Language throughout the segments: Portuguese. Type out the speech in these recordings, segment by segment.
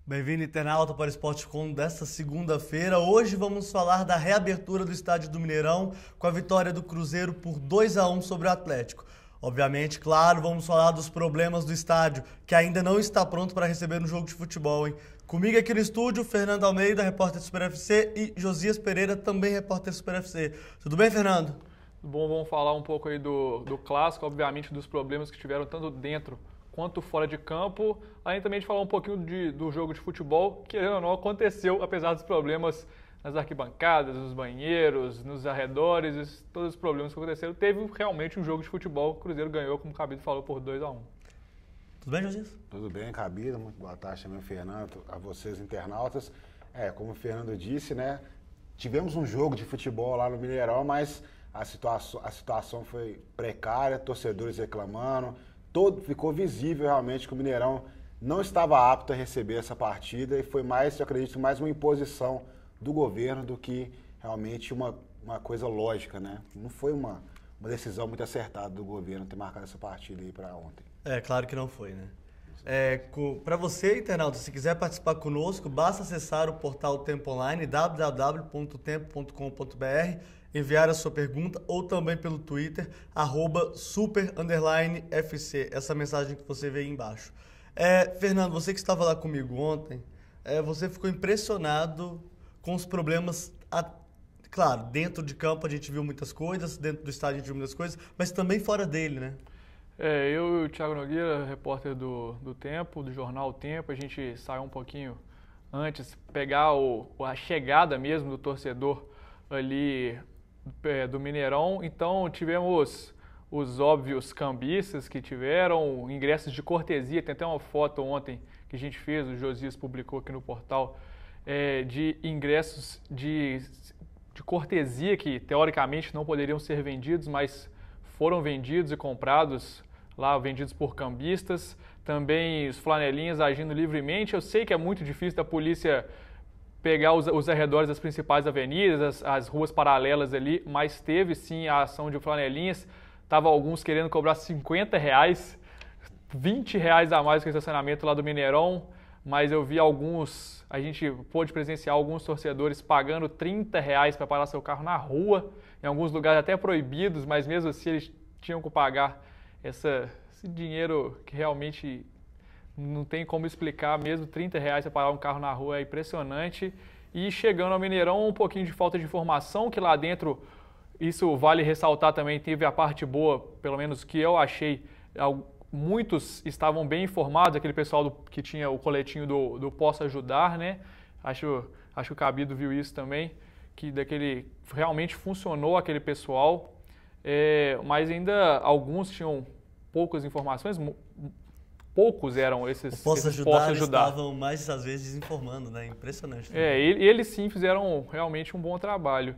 Bem-vindo, internauta, para o Esporte.com desta segunda-feira. Hoje vamos falar da reabertura do estádio do Mineirão com a vitória do Cruzeiro por 2-1 sobre o Atlético. Obviamente, claro, vamos falar dos problemas do estádio, que ainda não está pronto para receber um jogo de futebol, hein? Comigo aqui no estúdio, Fernando Almeida, repórter do Super FC, e Josias Pereira, também repórter do Super FC. Tudo bem, Fernando? Tudo bom, vamos falar um pouco aí do clássico, obviamente dos problemas que tiveram tanto dentro quanto fora de campo, além também de falar um pouquinho do jogo de futebol, que querendo ou não aconteceu, apesar dos problemas nas arquibancadas, nos banheiros, nos arredores, todos os problemas que aconteceram. Teve realmente um jogo de futebol, o Cruzeiro ganhou, como o Cabido falou, por 2-1. Tudo bem, Josias? Tudo bem, Cabido. Muito boa tarde também, Fernando, a vocês, internautas. Como o Fernando disse, né, tivemos um jogo de futebol lá no Mineirão, mas a situação foi precária, torcedores reclamando, ficou visível realmente que o Mineirão não estava apto a receber essa partida e foi mais, eu acredito, mais uma imposição do governo do que realmente uma coisa lógica, né? Não foi uma decisão muito acertada do governo ter marcado essa partida aí para ontem. Claro que não foi, né? Para você, internauta, se quiser participar conosco, basta acessar o portal Tempo Online, www.tempo.com.br, enviar a sua pergunta ou também pelo Twitter, @super_FC, essa mensagem que você vê aí embaixo. Fernando, você que estava lá comigo ontem, você ficou impressionado com os problemas. Claro, dentro de campo a gente viu muitas coisas, dentro do estádio a gente viu muitas coisas, mas também fora dele, né? Eu e o Thiago Nogueira, repórter do Tempo, do jornal O Tempo, a gente saiu um pouquinho antes, pegar a chegada mesmo do torcedor ali do Mineirão. Então tivemos os óbvios cambistas que tiveram, ingressos de cortesia, tem até uma foto ontem que a gente fez, o Josias publicou aqui no portal, de ingressos de cortesia que teoricamente não poderiam ser vendidos, mas foram vendidos e comprados lá, vendidos por cambistas. Também os flanelinhas agindo livremente. Eu sei que é muito difícil da polícia pegar os arredores das principais avenidas, as ruas paralelas ali, mas teve sim a ação de flanelinhas. Tava alguns querendo cobrar R$50, R$20 a mais que o estacionamento lá do Mineirão, mas eu vi a gente pôde presenciar alguns torcedores pagando R$30 para parar seu carro na rua, em alguns lugares até proibidos, mas mesmo assim eles tinham que pagar esse dinheiro que realmente não tem como explicar, mesmo R$30 para parar um carro na rua é impressionante. E chegando ao Mineirão, um pouquinho de falta de informação, que lá dentro, isso vale ressaltar também, teve a parte boa, pelo menos que eu achei, muitos estavam bem informados, aquele pessoal que tinha o coletinho do Posso Ajudar, né? Acho que o Cabido viu isso também, que realmente funcionou aquele pessoal, mas ainda alguns tinham poucas informações, poucos eram esses Posso Ajudar. Eles estavam mais às vezes desinformando, né? Impressionante. Eles sim fizeram realmente um bom trabalho,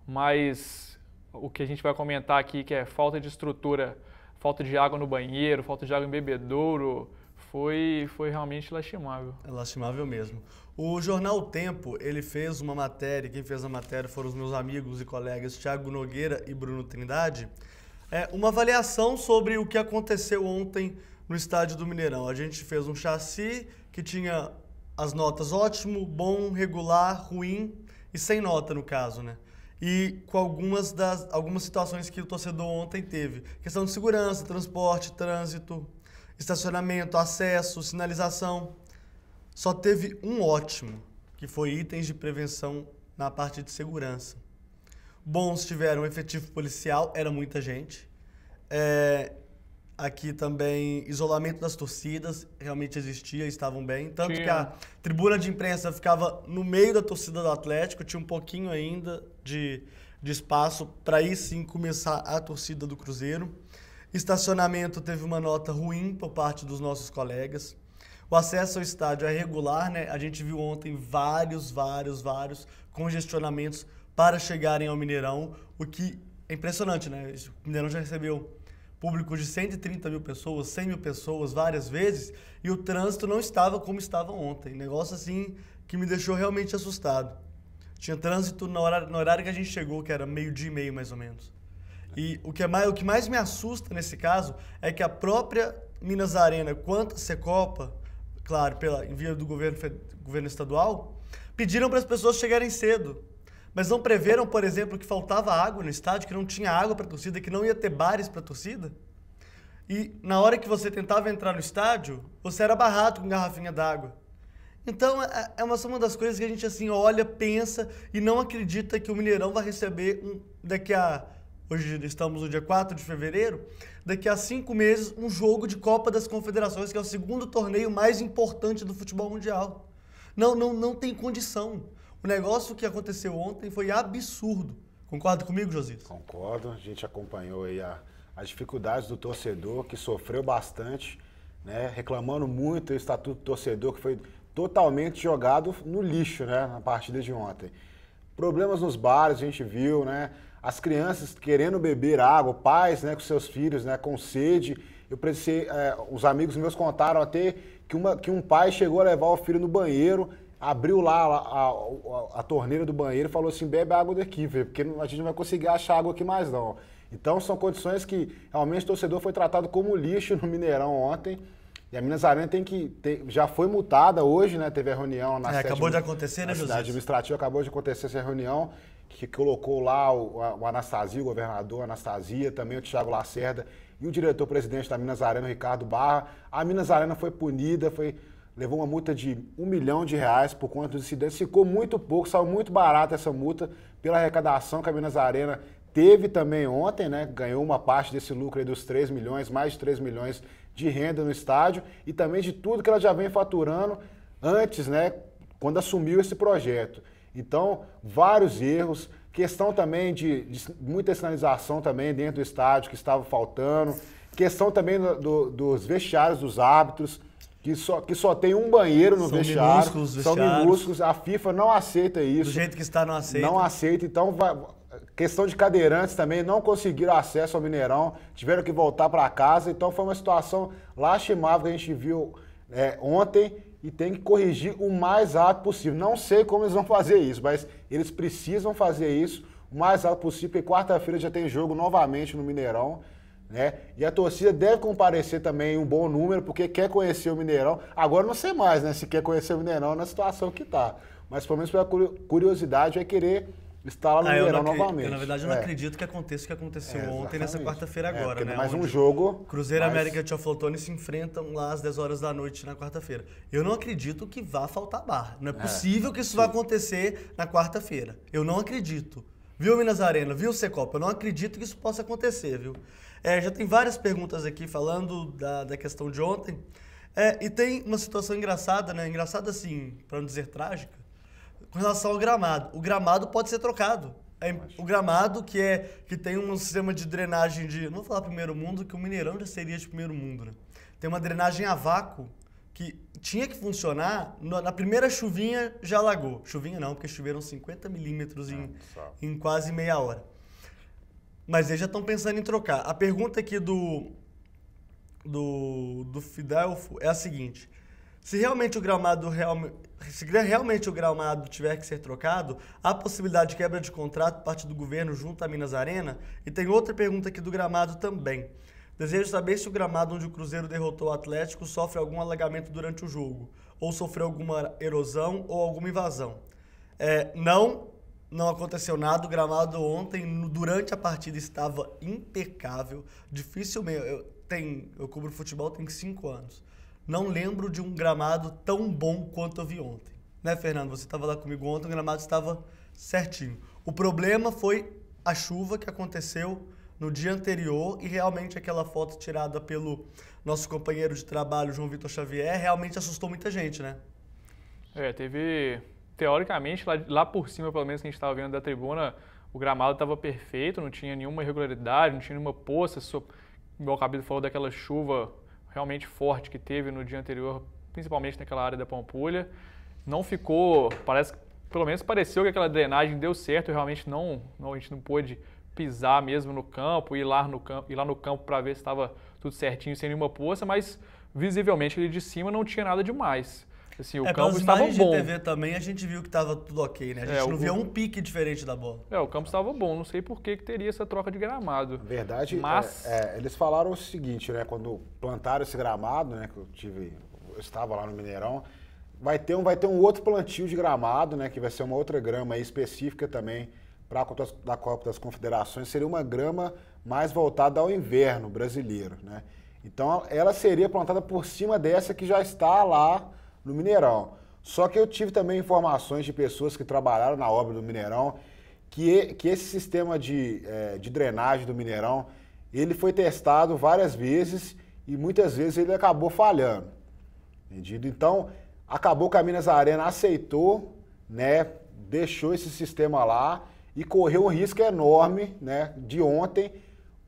mas o que a gente vai comentar aqui, que é falta de estrutura, falta de água no banheiro, falta de água em bebedouro, foi realmente lastimável. É lastimável mesmo. O jornal O Tempo, ele fez uma matéria, quem fez a matéria foram os meus amigos e colegas Thiago Nogueira e Bruno Trindade, uma avaliação sobre o que aconteceu ontem no estádio do Mineirão. A gente fez um chassi que tinha as notas ótimo, bom, regular, ruim e sem nota no caso, né? E com algumas situações que o torcedor ontem teve. Questão de segurança, transporte, trânsito, estacionamento, acesso, sinalização. Só teve um ótimo, que foi itens de prevenção na parte de segurança. Bons tiveram efetivo policial, era muita gente. Aqui também, isolamento das torcidas, realmente existia, estavam bem. Tanto que a tribuna de imprensa ficava no meio da torcida do Atlético, tinha um pouquinho ainda de espaço para aí sim começar a torcida do Cruzeiro. Estacionamento teve uma nota ruim por parte dos nossos colegas. O acesso ao estádio é regular, né? A gente viu ontem vários congestionamentos para chegarem ao Mineirão, o que é impressionante, né? O Mineirão já recebeu público de 130 mil pessoas, 100 mil pessoas várias vezes, e o trânsito não estava como estava ontem. Negócio assim que me deixou realmente assustado. Tinha trânsito no horário que a gente chegou, que era 12:30 mais ou menos. E o que mais me assusta nesse caso é que a própria Minas Arena quanto a Secopa, claro, pela envio do governo estadual, pediram para as pessoas chegarem cedo. Mas não preveram, por exemplo, que faltava água no estádio, que não tinha água para a torcida, que não ia ter bares para a torcida. E na hora que você tentava entrar no estádio, você era barrado com garrafinha d'água. Então, é uma das coisas que a gente assim olha, pensa e não acredita que o Mineirão vai receber hoje estamos no dia 4 de fevereiro, daqui a 5 meses, um jogo de Copa das Confederações, que é o segundo torneio mais importante do futebol mundial. Não tem condição. O negócio que aconteceu ontem foi absurdo. Concorda comigo, Josias? Concordo. A gente acompanhou aí as dificuldades do torcedor, que sofreu bastante, né? Reclamando muito do estatuto do torcedor, que foi totalmente jogado no lixo, né? Na partida de ontem. Problemas nos bares, a gente viu, né? As crianças querendo beber água, pais, né, com seus filhos, né, com sede. Os amigos meus contaram até que um pai chegou a levar o filho no banheiro, abriu lá a torneira do banheiro e falou assim, bebe água daqui, velho, porque a gente não vai conseguir achar água aqui mais não. Então são condições que realmente o torcedor foi tratado como lixo no Mineirão ontem. E a Minas Arena já foi multada hoje, né? Teve a reunião na acabou de acontecer, né, José? Na cidade administrativa acabou de acontecer essa reunião, que colocou lá o Anastasia, o governador Anastasia, também o Thiago Lacerda e o diretor-presidente da Minas Arena, o Ricardo Barra. A Minas Arena foi punida, levou uma multa de R$1 milhão por conta dos incidentes. Ficou muito pouco, saiu muito barato essa multa pela arrecadação que a Minas Arena teve também ontem, né? Ganhou uma parte desse lucro aí dos 3 milhões, mais de 3 milhões de renda no estádio e também de tudo que ela já vem faturando antes, né? Quando assumiu esse projeto. Então, vários erros, questão também de muita sinalização também dentro do estádio que estava faltando, questão também dos vestiários dos árbitros, que só tem um banheiro no vestiário, são minúsculos, a FIFA não aceita isso. Do jeito que está, não aceita. Não aceita, então questão de cadeirantes também, não conseguiram acesso ao Mineirão, tiveram que voltar para casa, então foi uma situação lastimável que a gente viu ontem, e tem que corrigir o mais rápido possível. Não sei como eles vão fazer isso, mas eles precisam fazer isso o mais rápido possível, porque quarta-feira já tem jogo novamente no Mineirão, né? E a torcida deve comparecer também em um bom número, porque quer conhecer o Mineirão. Agora não sei mais, né, se quer conhecer o Mineirão na situação que está. Mas pelo menos pela curiosidade vai querer estar lá no Mineirão novamente. Na verdade, eu não acredito que aconteça o que aconteceu ontem, nessa quarta-feira agora, né? Mais um jogo. Cruzeiro e América de Teoflotone se enfrentam lá às 10 horas da noite na quarta-feira. Eu não acredito que vá faltar barra. Não é possível que isso vá acontecer na quarta-feira. Eu não acredito. Viu, Minas Arena? Viu, Secopa? Eu não acredito que isso possa acontecer, viu? Já tem várias perguntas aqui falando da questão de ontem. E tem uma situação engraçada, né? Engraçada assim, para não dizer trágica, com relação ao gramado. O gramado pode ser trocado. O gramado que tem um sistema de drenagem não vou falar primeiro mundo, que o Mineirão já seria de primeiro mundo, né? Tem uma drenagem a vácuo que tinha que funcionar, na primeira chuvinha já alagou. Chuvinha não, porque choveram 50 milímetros em quase meia hora. Mas eles já estão pensando em trocar. A pergunta aqui do Fidelfo é a seguinte: se realmente o gramado tiver que ser trocado, há possibilidade de quebra de contrato por parte do governo junto à Minas Arena? E tem outra pergunta aqui do gramado também. Desejo saber se o gramado onde o Cruzeiro derrotou o Atlético sofre algum alagamento durante o jogo, ou sofreu alguma erosão ou alguma invasão. Não aconteceu nada. O gramado ontem, durante a partida, estava impecável. Dificilmente. Eu cubro futebol tem 5 anos. Não lembro de um gramado tão bom quanto eu vi ontem. Né, Fernando? Você estava lá comigo ontem, o gramado estava certinho. O problema foi a chuva que aconteceu no dia anterior e realmente aquela foto tirada pelo nosso companheiro de trabalho, João Vitor Xavier, realmente assustou muita gente, né? Teve... Teoricamente, lá por cima, pelo menos que a gente estava vendo da tribuna, o gramado estava perfeito, não tinha nenhuma irregularidade, não tinha nenhuma poça, igual o Cabelo falou daquela chuva realmente forte que teve no dia anterior, principalmente naquela área da Pampulha. Não ficou, pelo menos pareceu que aquela drenagem deu certo, realmente a gente não pôde pisar mesmo no campo, ir lá no campo para ver se estava tudo certinho, sem nenhuma poça, mas visivelmente ali de cima não tinha nada demais. Assim, o campo estava bom. De TV também a gente viu que estava tudo ok, né? A gente não via um pique diferente da bola. O campo estava bom, não sei por que teria essa troca de gramado. Na verdade, eles falaram o seguinte, né? Quando plantaram esse gramado, né? Que estava lá no Mineirão. Vai ter um outro plantio de gramado, né? Que vai ser uma outra grama aí específica também para a Copa das Confederações. Seria uma grama mais voltada ao inverno brasileiro, né? Então ela seria plantada por cima dessa que já está lá no Mineirão. Só que eu tive também informações de pessoas que trabalharam na obra do Mineirão que esse sistema de drenagem do Mineirão, ele foi testado várias vezes e muitas vezes ele acabou falhando. Entendido? Então, acabou que a Minas Arena aceitou, né, deixou esse sistema lá e correu um risco enorme, né, de ontem,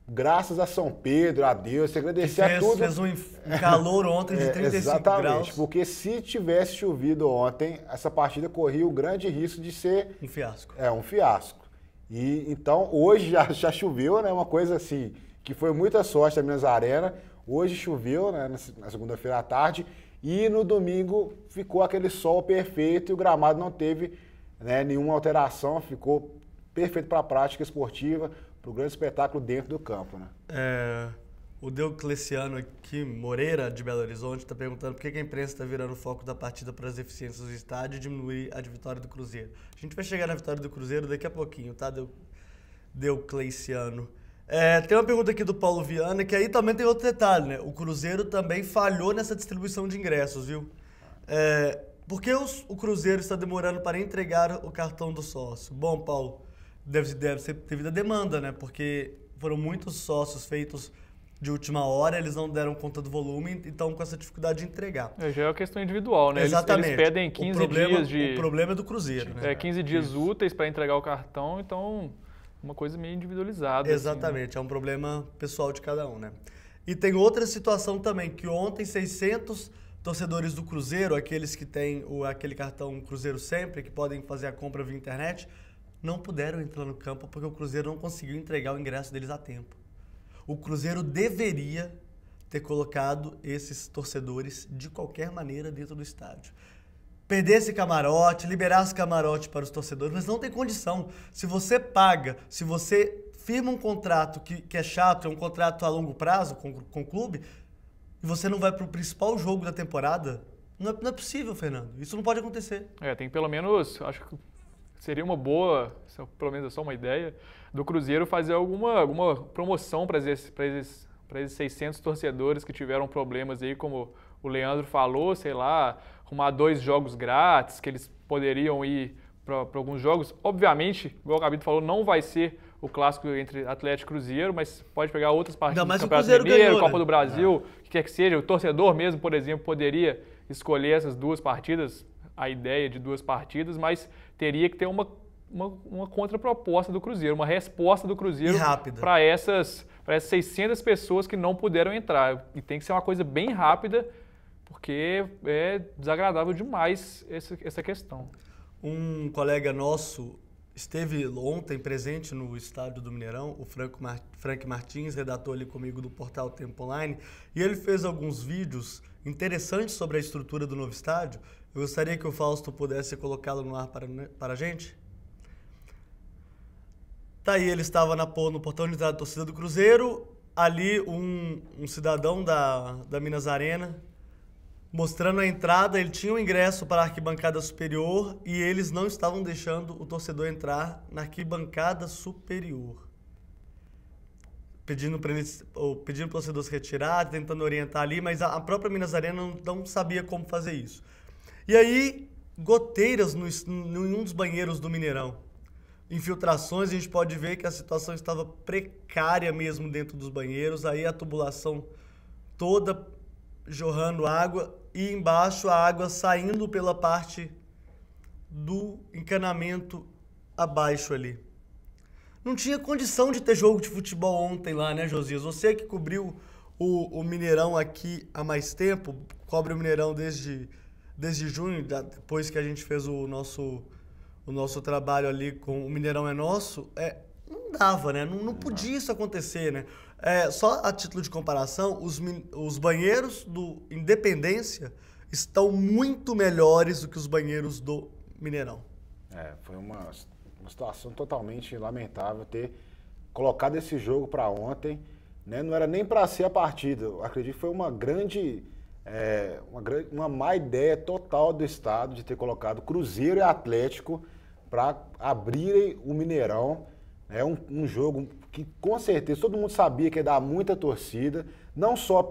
graças a São Pedro, a Deus, agradecer a tudo. Fez um calor ontem de 35 exatamente, graus. Porque se tivesse chovido ontem, essa partida corria o grande risco de ser... um fiasco. Um fiasco. E então, hoje já choveu, né, uma coisa assim, que foi muita sorte da Minas Arena. Hoje choveu, né, na segunda-feira à tarde, e no domingo ficou aquele sol perfeito e o gramado não teve, né, nenhuma alteração, ficou perfeito para a prática esportiva, para o grande espetáculo dentro do campo, né? O Diocleciano aqui, Moreira, de Belo Horizonte, está perguntando por que a imprensa está virando o foco da partida para as deficiências do estádio e diminuir a de vitória do Cruzeiro. A gente vai chegar na vitória do Cruzeiro daqui a pouquinho, tá, Diocleciano? Tem uma pergunta aqui do Paulo Viana, que aí também tem outro detalhe, né? O Cruzeiro também falhou nessa distribuição de ingressos, viu? Por que o Cruzeiro está demorando para entregar o cartão do sócio? Bom, Paulo, deve ser devido à demanda, né? Porque foram muitos sócios feitos de última hora, eles não deram conta do volume e estão com essa dificuldade de entregar. Já é uma questão individual, né? Exatamente. Eles pedem 15 dias de... O problema é do Cruzeiro, né? 15 dias úteis para entregar o cartão, então uma coisa meio individualizada. Exatamente, assim, né? É um problema pessoal de cada um, né? E tem outra situação também, que ontem 600 torcedores do Cruzeiro, aqueles que têm aquele cartão Cruzeiro Sempre, que podem fazer a compra via internet, não puderam entrar no campo porque o Cruzeiro não conseguiu entregar o ingresso deles a tempo. O Cruzeiro deveria ter colocado esses torcedores de qualquer maneira dentro do estádio. Perder esse camarote, liberar esse camarote para os torcedores, mas não tem condição. Se você paga, se você firma um contrato que é chato, é um contrato a longo prazo com o clube, e você não vai para o principal jogo da temporada, não é possível, Fernando. Isso não pode acontecer. Tem pelo menos, acho que seria uma boa, pelo menos é só uma ideia, do Cruzeiro fazer alguma promoção para esses 600 torcedores que tiveram problemas aí, como o Leandro falou, sei lá, arrumar 2 jogos grátis, que eles poderiam ir para alguns jogos. Obviamente, igual o Gabito falou, não vai ser o clássico entre Atlético e Cruzeiro, mas pode pegar outras partidas do Campeonato Mineiro, Copa do Brasil, o que quer que seja. O torcedor mesmo, por exemplo, poderia escolher essas 2 partidas, a ideia de 2 partidas, mas teria que ter uma contraproposta do Cruzeiro, uma resposta do Cruzeiro para essas 600 pessoas que não puderam entrar. E tem que ser uma coisa bem rápida, porque é desagradável demais essa questão. Um colega nosso esteve ontem presente no estádio do Mineirão, o Frank Martins, redator ali comigo do portal Tempo Online, e ele fez alguns vídeos interessantes sobre a estrutura do novo estádio. Eu gostaria que o Fausto pudesse colocá-lo no ar para a gente. Tá aí, ele estava no portão de entrada da torcida do Cruzeiro, ali um cidadão da Minas Arena, mostrando a entrada. Ele tinha um ingresso para a arquibancada superior e eles não estavam deixando o torcedor entrar na arquibancada superior. Pedindo para o torcedor se retirar, tentando orientar ali, mas a própria Minas Arena não sabia como fazer isso. E aí, goteiras em um dos banheiros do Mineirão. Infiltrações, a gente pode ver que a situação estava precária mesmo dentro dos banheiros, aí a tubulação toda jorrando água e embaixo a água saindo pela parte do encanamento abaixo ali. Não tinha condição de ter jogo de futebol ontem lá, né, Josias? Você que cobriu o Mineirão aqui há mais tempo, cobre o Mineirão desde junho, depois que a gente fez o nosso trabalho ali com o Mineirão é Nosso, não dava, né? Não podia isso acontecer, né? Só a título de comparação, os banheiros do Independência estão muito melhores do que os banheiros do Mineirão. Foi uma situação totalmente lamentável ter colocado esse jogo para ontem, né? Não era nem para ser a partida. Eu acredito que foi uma grande uma má ideia total do Estado de ter colocado Cruzeiro e Atlético para abrirem o Mineirão. É um jogo que, com certeza, todo mundo sabia que ia dar muita torcida, não só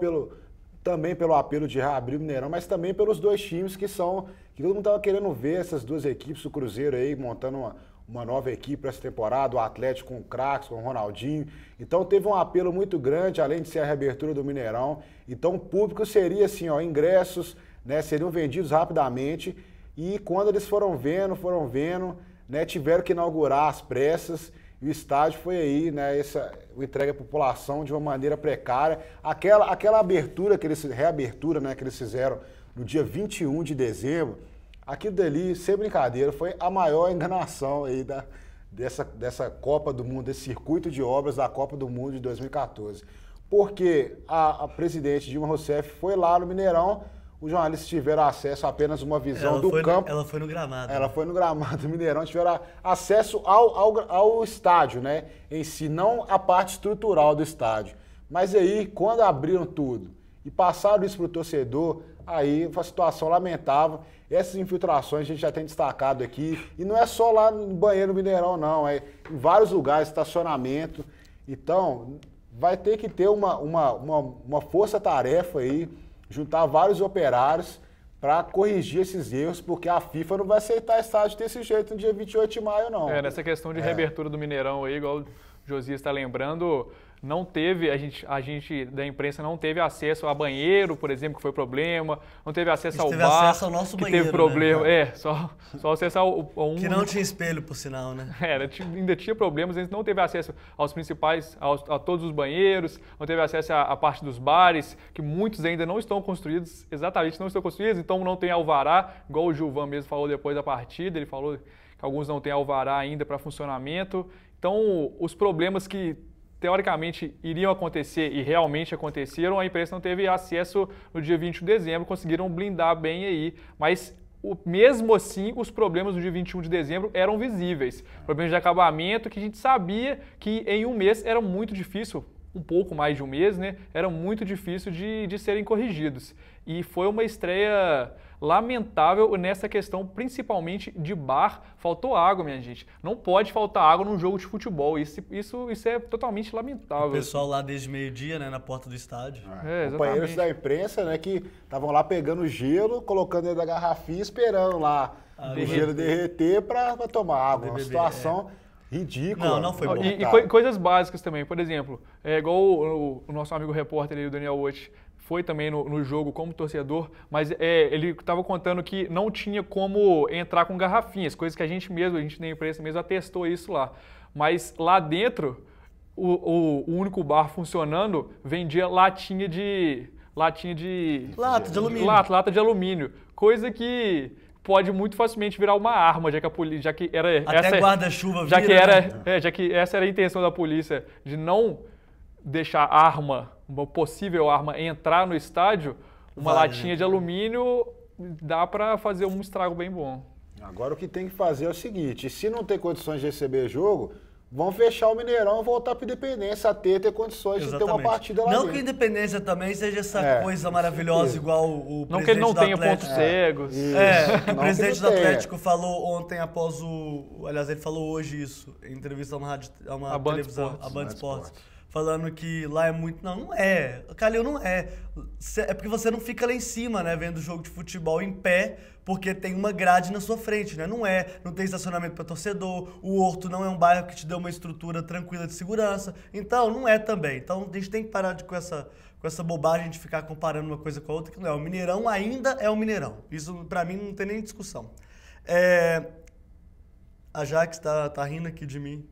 também pelo apelo de reabrir o Mineirão, mas também pelos dois times que todo mundo estava querendo ver essas duas equipes, o Cruzeiro aí montando uma nova equipe para essa temporada, o Atlético com o craques, com o Ronaldinho. Então teve um apelo muito grande, além de ser a reabertura do Mineirão. Então o público seria assim, ó, ingressos, né, seriam vendidos rapidamente. E quando eles foram vendo, né, tiveram que inaugurar às pressas. E o estádio foi aí, né, entregue à população de uma maneira precária. Aquela reabertura, né, que eles fizeram no dia 21 de dezembro, aquilo dali, sem brincadeira, foi a maior enganação aí dessa Copa do Mundo, desse circuito de obras da Copa do Mundo de 2014. Porque a presidente Dilma Rousseff foi lá no Mineirão, os jornalistas tiveram acesso a apenas uma visão do campo. Ela foi no gramado. Ela foi no gramado do Mineirão, tiveram acesso ao estádio, né, em si, não a parte estrutural do estádio. Mas aí, quando abriram tudo e passaram isso para o torcedor, aí foi uma situação lamentável. Essas infiltrações a gente já tem destacado aqui. E não é só lá no banheiro do Mineirão, não. É em vários lugares, estacionamento. Então, vai ter que ter uma força-tarefa aí, juntar vários operários para corrigir esses erros, porque a FIFA não vai aceitar estádio desse jeito no dia 28 de maio, não. Nessa questão de reabertura do Mineirão aí, igual o Josias está lembrando, não teve, a gente da imprensa não teve acesso a banheiro, por exemplo, que foi problema, não teve acesso ao bar, acesso ao nosso que banheiro, teve problema, né? Só acesso ao que não tinha espelho, por sinal, né? Ainda tinha problemas, a gente não teve acesso aos principais, a todos os banheiros, não teve acesso à parte dos bares, que muitos ainda não estão construídos, exatamente não estão construídos, então não tem alvará, igual o Gilvan mesmo falou depois da partida, ele falou que alguns não têm alvará ainda para funcionamento. Então, os problemas que teoricamente iriam acontecer e realmente aconteceram, a imprensa não teve acesso no dia 21 de dezembro, conseguiram blindar bem aí, mas mesmo assim os problemas no dia 21 de dezembro eram visíveis. Problemas de acabamento que a gente sabia que em um mês era muito difícil, um pouco mais de um mês, né? Era muito difícil de serem corrigidos. E foi uma estreia lamentável nessa questão, principalmente de bar. Faltou água, minha gente. Não pode faltar água num jogo de futebol. Isso é totalmente lamentável. O pessoal lá desde meio-dia, né, na porta do estádio. Companheiros da imprensa, né, que estavam lá pegando gelo, colocando dentro da garrafinha, esperando lá o gelo derreter para tomar água. Uma situação ridícula. Não foi bom. E coisas básicas também. Por exemplo, igual o nosso amigo repórter aí, o Daniel Watt, foi também no jogo como torcedor, mas ele estava contando que não tinha como entrar com garrafinhas, coisas que a gente da imprensa mesmo atestou isso lá. Mas lá dentro, o único bar funcionando vendia latinha de alumínio. Lata de alumínio, coisa que pode muito facilmente virar uma arma, já que era até guarda-chuva já que essa era a intenção da polícia, de não deixar uma possível arma entrar no estádio, uma latinha de alumínio dá para fazer um estrago bem bom. Agora o que tem que fazer é o seguinte, se não ter condições de receber jogo, vão fechar o Mineirão e voltar para a Independência até ter condições de ter uma partida lá não dentro. Que a Independência também seja essa coisa maravilhosa igual o presidente do Atlético. Não que ele não tenha pontos cegos. O presidente do Atlético falou ontem após aliás, ele falou hoje isso, em entrevista a uma televisão, a Band Esportes. Falando que lá é muito... Não é. Calil, não é. É porque você não fica lá em cima, né? Vendo jogo de futebol em pé, porque tem uma grade na sua frente, né? Não é. Não tem estacionamento para torcedor. O Horto não é um bairro que te dê uma estrutura tranquila de segurança. Então, não é também. Então, a gente tem que parar com essa bobagem de ficar comparando uma coisa com a outra, que não é. O Mineirão ainda é o Mineirão. Isso, para mim, não tem nem discussão. A Jax tá rindo aqui de mim.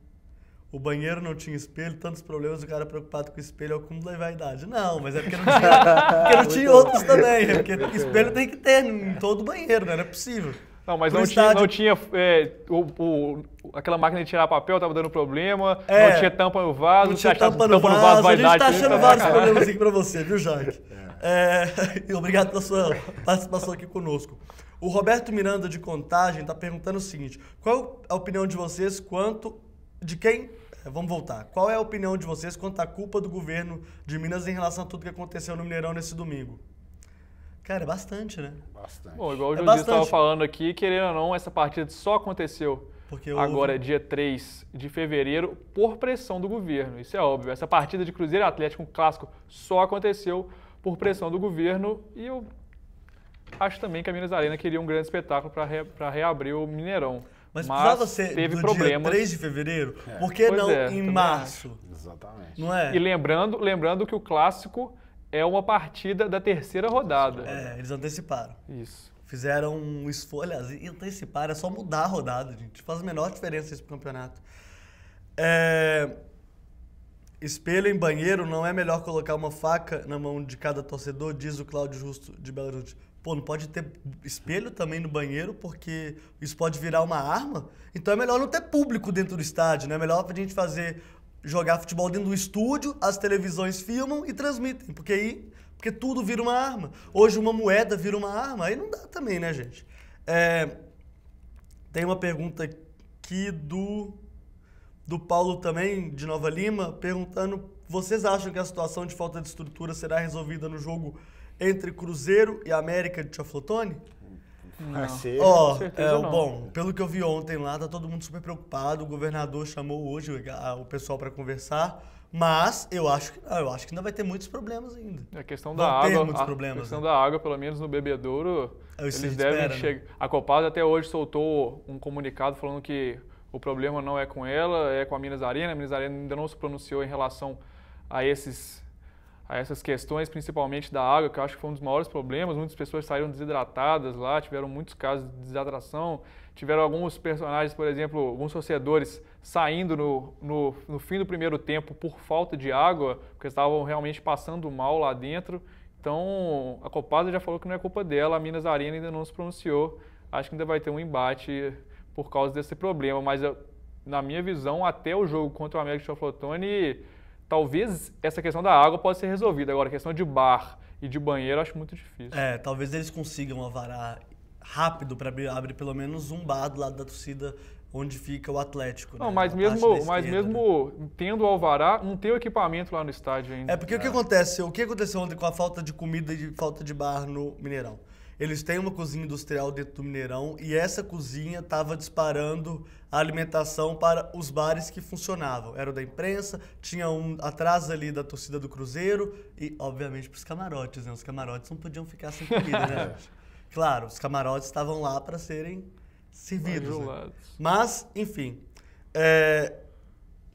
O banheiro não tinha espelho, tantos problemas, o cara preocupado com o espelho é o cúmulo da vaidade. Não, mas é porque não tinha outros também, né? Porque espelho tem que ter em todo banheiro, né? Não é possível. Não, mas não tinha aquela máquina de tirar papel estava dando problema, não tinha tampa no vaso, não tinha tampa no vaso, a gente tá achando vários problemas aqui pra você, viu, Jaque? E obrigado pela sua participação aqui conosco. O Roberto Miranda de Contagem está perguntando o seguinte, qual a opinião de vocês Vamos voltar. Qual é a opinião de vocês quanto à culpa do governo de Minas em relação a tudo que aconteceu no Mineirão nesse domingo? Cara, é bastante, né? Bastante. Bom, igual o É Josias estava bastante. falando aqui, querendo ou não, essa partida só aconteceu Porque agora, dia 3 de fevereiro, por pressão do governo. Isso é óbvio. Essa partida de Cruzeiro e Atlético, um clássico, só aconteceu por pressão do governo. E eu acho também que a Minas Arena queria um grande espetáculo para reabrir o Mineirão. Mas precisava ser teve do problemas. dia 3 de fevereiro? Por que Pois não é, em também março? Exatamente. Não é? E lembrando que o clássico é uma partida da terceira rodada. É, eles anteciparam. Isso. Fizeram um esforço. Aliás, antecipar é só mudar a rodada, gente. Faz a menor diferença isso pro campeonato. Espelho em banheiro, não é melhor colocar uma faca na mão de cada torcedor, diz o Cláudio Justo de Belo Horizonte. Pô, não pode ter espelho também no banheiro, porque isso pode virar uma arma? Então é melhor não ter público dentro do estádio, né? É melhor pra gente jogar futebol dentro do estúdio, as televisões filmam e transmitem, porque tudo vira uma arma. Hoje uma moeda vira uma arma, aí não dá também, né, gente? Tem uma pergunta aqui do Paulo também, de Nova Lima, perguntando: vocês acham que a situação de falta de estrutura será resolvida no jogo entre Cruzeiro e América de Teoflotone? Vai ser. Com certeza não. Bom, pelo que eu vi ontem lá, tá todo mundo super preocupado. O governador chamou hoje o pessoal para conversar, mas eu acho que ainda vai ter muitos problemas ainda. A questão da Vão ter água, muitos problemas, a questão né? da água, pelo menos no bebedouro, Isso a eles gente devem espera, né? chegar. A Copasa até hoje soltou um comunicado falando que o problema não é com ela, é com a Minas Arena. A Minas Arena ainda não se pronunciou em relação a essas questões, principalmente da água, que eu acho que foi um dos maiores problemas. Muitas pessoas saíram desidratadas lá, tiveram muitos casos de desidratação. Tiveram alguns personagens, por exemplo, alguns torcedores saindo no fim do primeiro tempo por falta de água, porque estavam realmente passando mal lá dentro. Então, a Copasa já falou que não é culpa dela, a Minas Arena ainda não se pronunciou. Acho que ainda vai ter um embate por causa desse problema, mas na minha visão, até o jogo contra o América de Teoflotone, talvez essa questão da água possa ser resolvida. Agora, a questão de bar e de banheiro, eu acho muito difícil. Talvez eles consigam avarar rápido para abrir pelo menos um bar do lado da torcida onde fica o Atlético. Não, né? mas Na parte da mesmo esquerda, né? tendo o alvará, não tem o equipamento lá no estádio ainda. Porque o que acontece? O que aconteceu ontem com a falta de comida e falta de bar no Mineirão? Eles têm uma cozinha industrial dentro do Mineirão e essa cozinha estava disparando a alimentação para os bares que funcionavam. Era o da imprensa, tinha um atrás ali da torcida do Cruzeiro e, obviamente, para os camarotes, né? Os camarotes não podiam ficar sem comida, né, gente? Claro, os camarotes estavam lá para serem servidos. Né? Mas, enfim.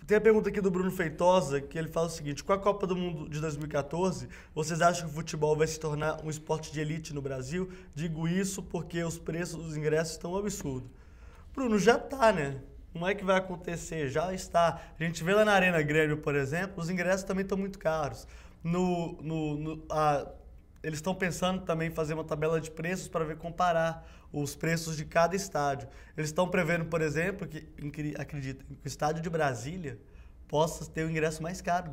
Tem a pergunta aqui do Bruno Feitosa, que ele fala o seguinte: com a Copa do Mundo de 2014, vocês acham que o futebol vai se tornar um esporte de elite no Brasil? Digo isso porque os preços dos ingressos estão absurdos. Bruno, já tá, né? Não é que vai acontecer, já está. A gente vê lá na Arena Grêmio, por exemplo, os ingressos também estão muito caros. Eles estão pensando também em fazer uma tabela de preços para comparar os preços de cada estádio. Eles estão prevendo, por exemplo, que acreditem, que o estádio de Brasília possa ter o ingresso mais caro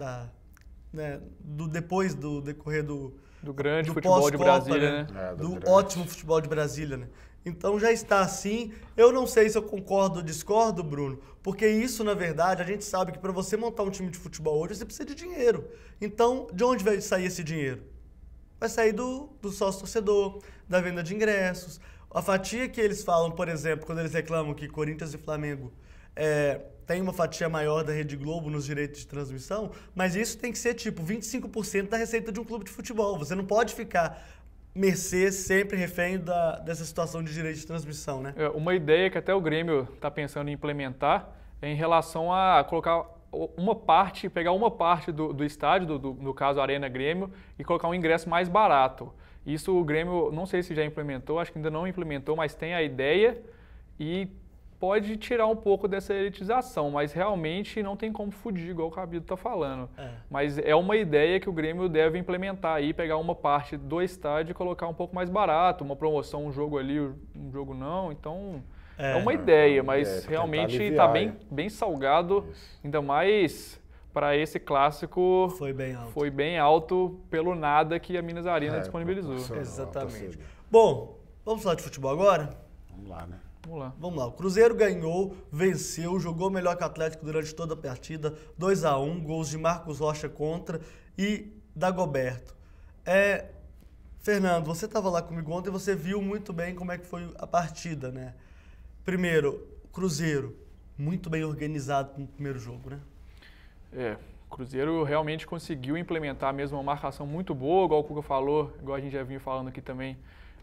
depois do decorrer do grande futebol de Brasília, né? Do ótimo futebol de Brasília, né? Então já está assim. Eu não sei se eu concordo ou discordo, Bruno, porque isso, na verdade, a gente sabe que para você montar um time de futebol hoje, você precisa de dinheiro. Então, de onde vai sair esse dinheiro? Vai sair do sócio-torcedor, da venda de ingressos. A fatia que eles falam, por exemplo, quando eles reclamam que Corinthians e Flamengo tem uma fatia maior da Rede Globo nos direitos de transmissão, mas isso tem que ser tipo 25% da receita de um clube de futebol. Você não pode ficar mercê, sempre refém dessa situação de direito de transmissão, né? Uma ideia que até o Grêmio está pensando em implementar é em relação a colocar pegar uma parte do estádio, no caso a Arena Grêmio, e colocar um ingresso mais barato. Isso o Grêmio, não sei se já implementou, acho que ainda não implementou, mas tem a ideia e pode tirar um pouco dessa elitização, mas realmente não tem como fugir, igual o Cabido está falando. Mas é uma ideia que o Grêmio deve implementar aí, pegar uma parte do estádio e colocar um pouco mais barato, uma promoção, um jogo ali, um jogo não, então... É uma ideia, mas realmente está bem salgado, ainda mais para esse clássico. Foi bem alto pelo nada que a Minas Arena disponibilizou. Exatamente. Bom, vamos falar de futebol agora? Vamos lá, né? Vamos lá. O Cruzeiro ganhou, venceu, jogou melhor que o Atlético durante toda a partida. 2-1, gols de Marcos Rocha contra e Dagoberto. Fernando, você estava lá comigo ontem e você viu muito bem como é que foi a partida, né? Primeiro, Cruzeiro, muito bem organizado no primeiro jogo, né? O Cruzeiro realmente conseguiu implementar mesmo uma marcação muito boa, igual o Cuca falou, igual a gente já vinha falando aqui também,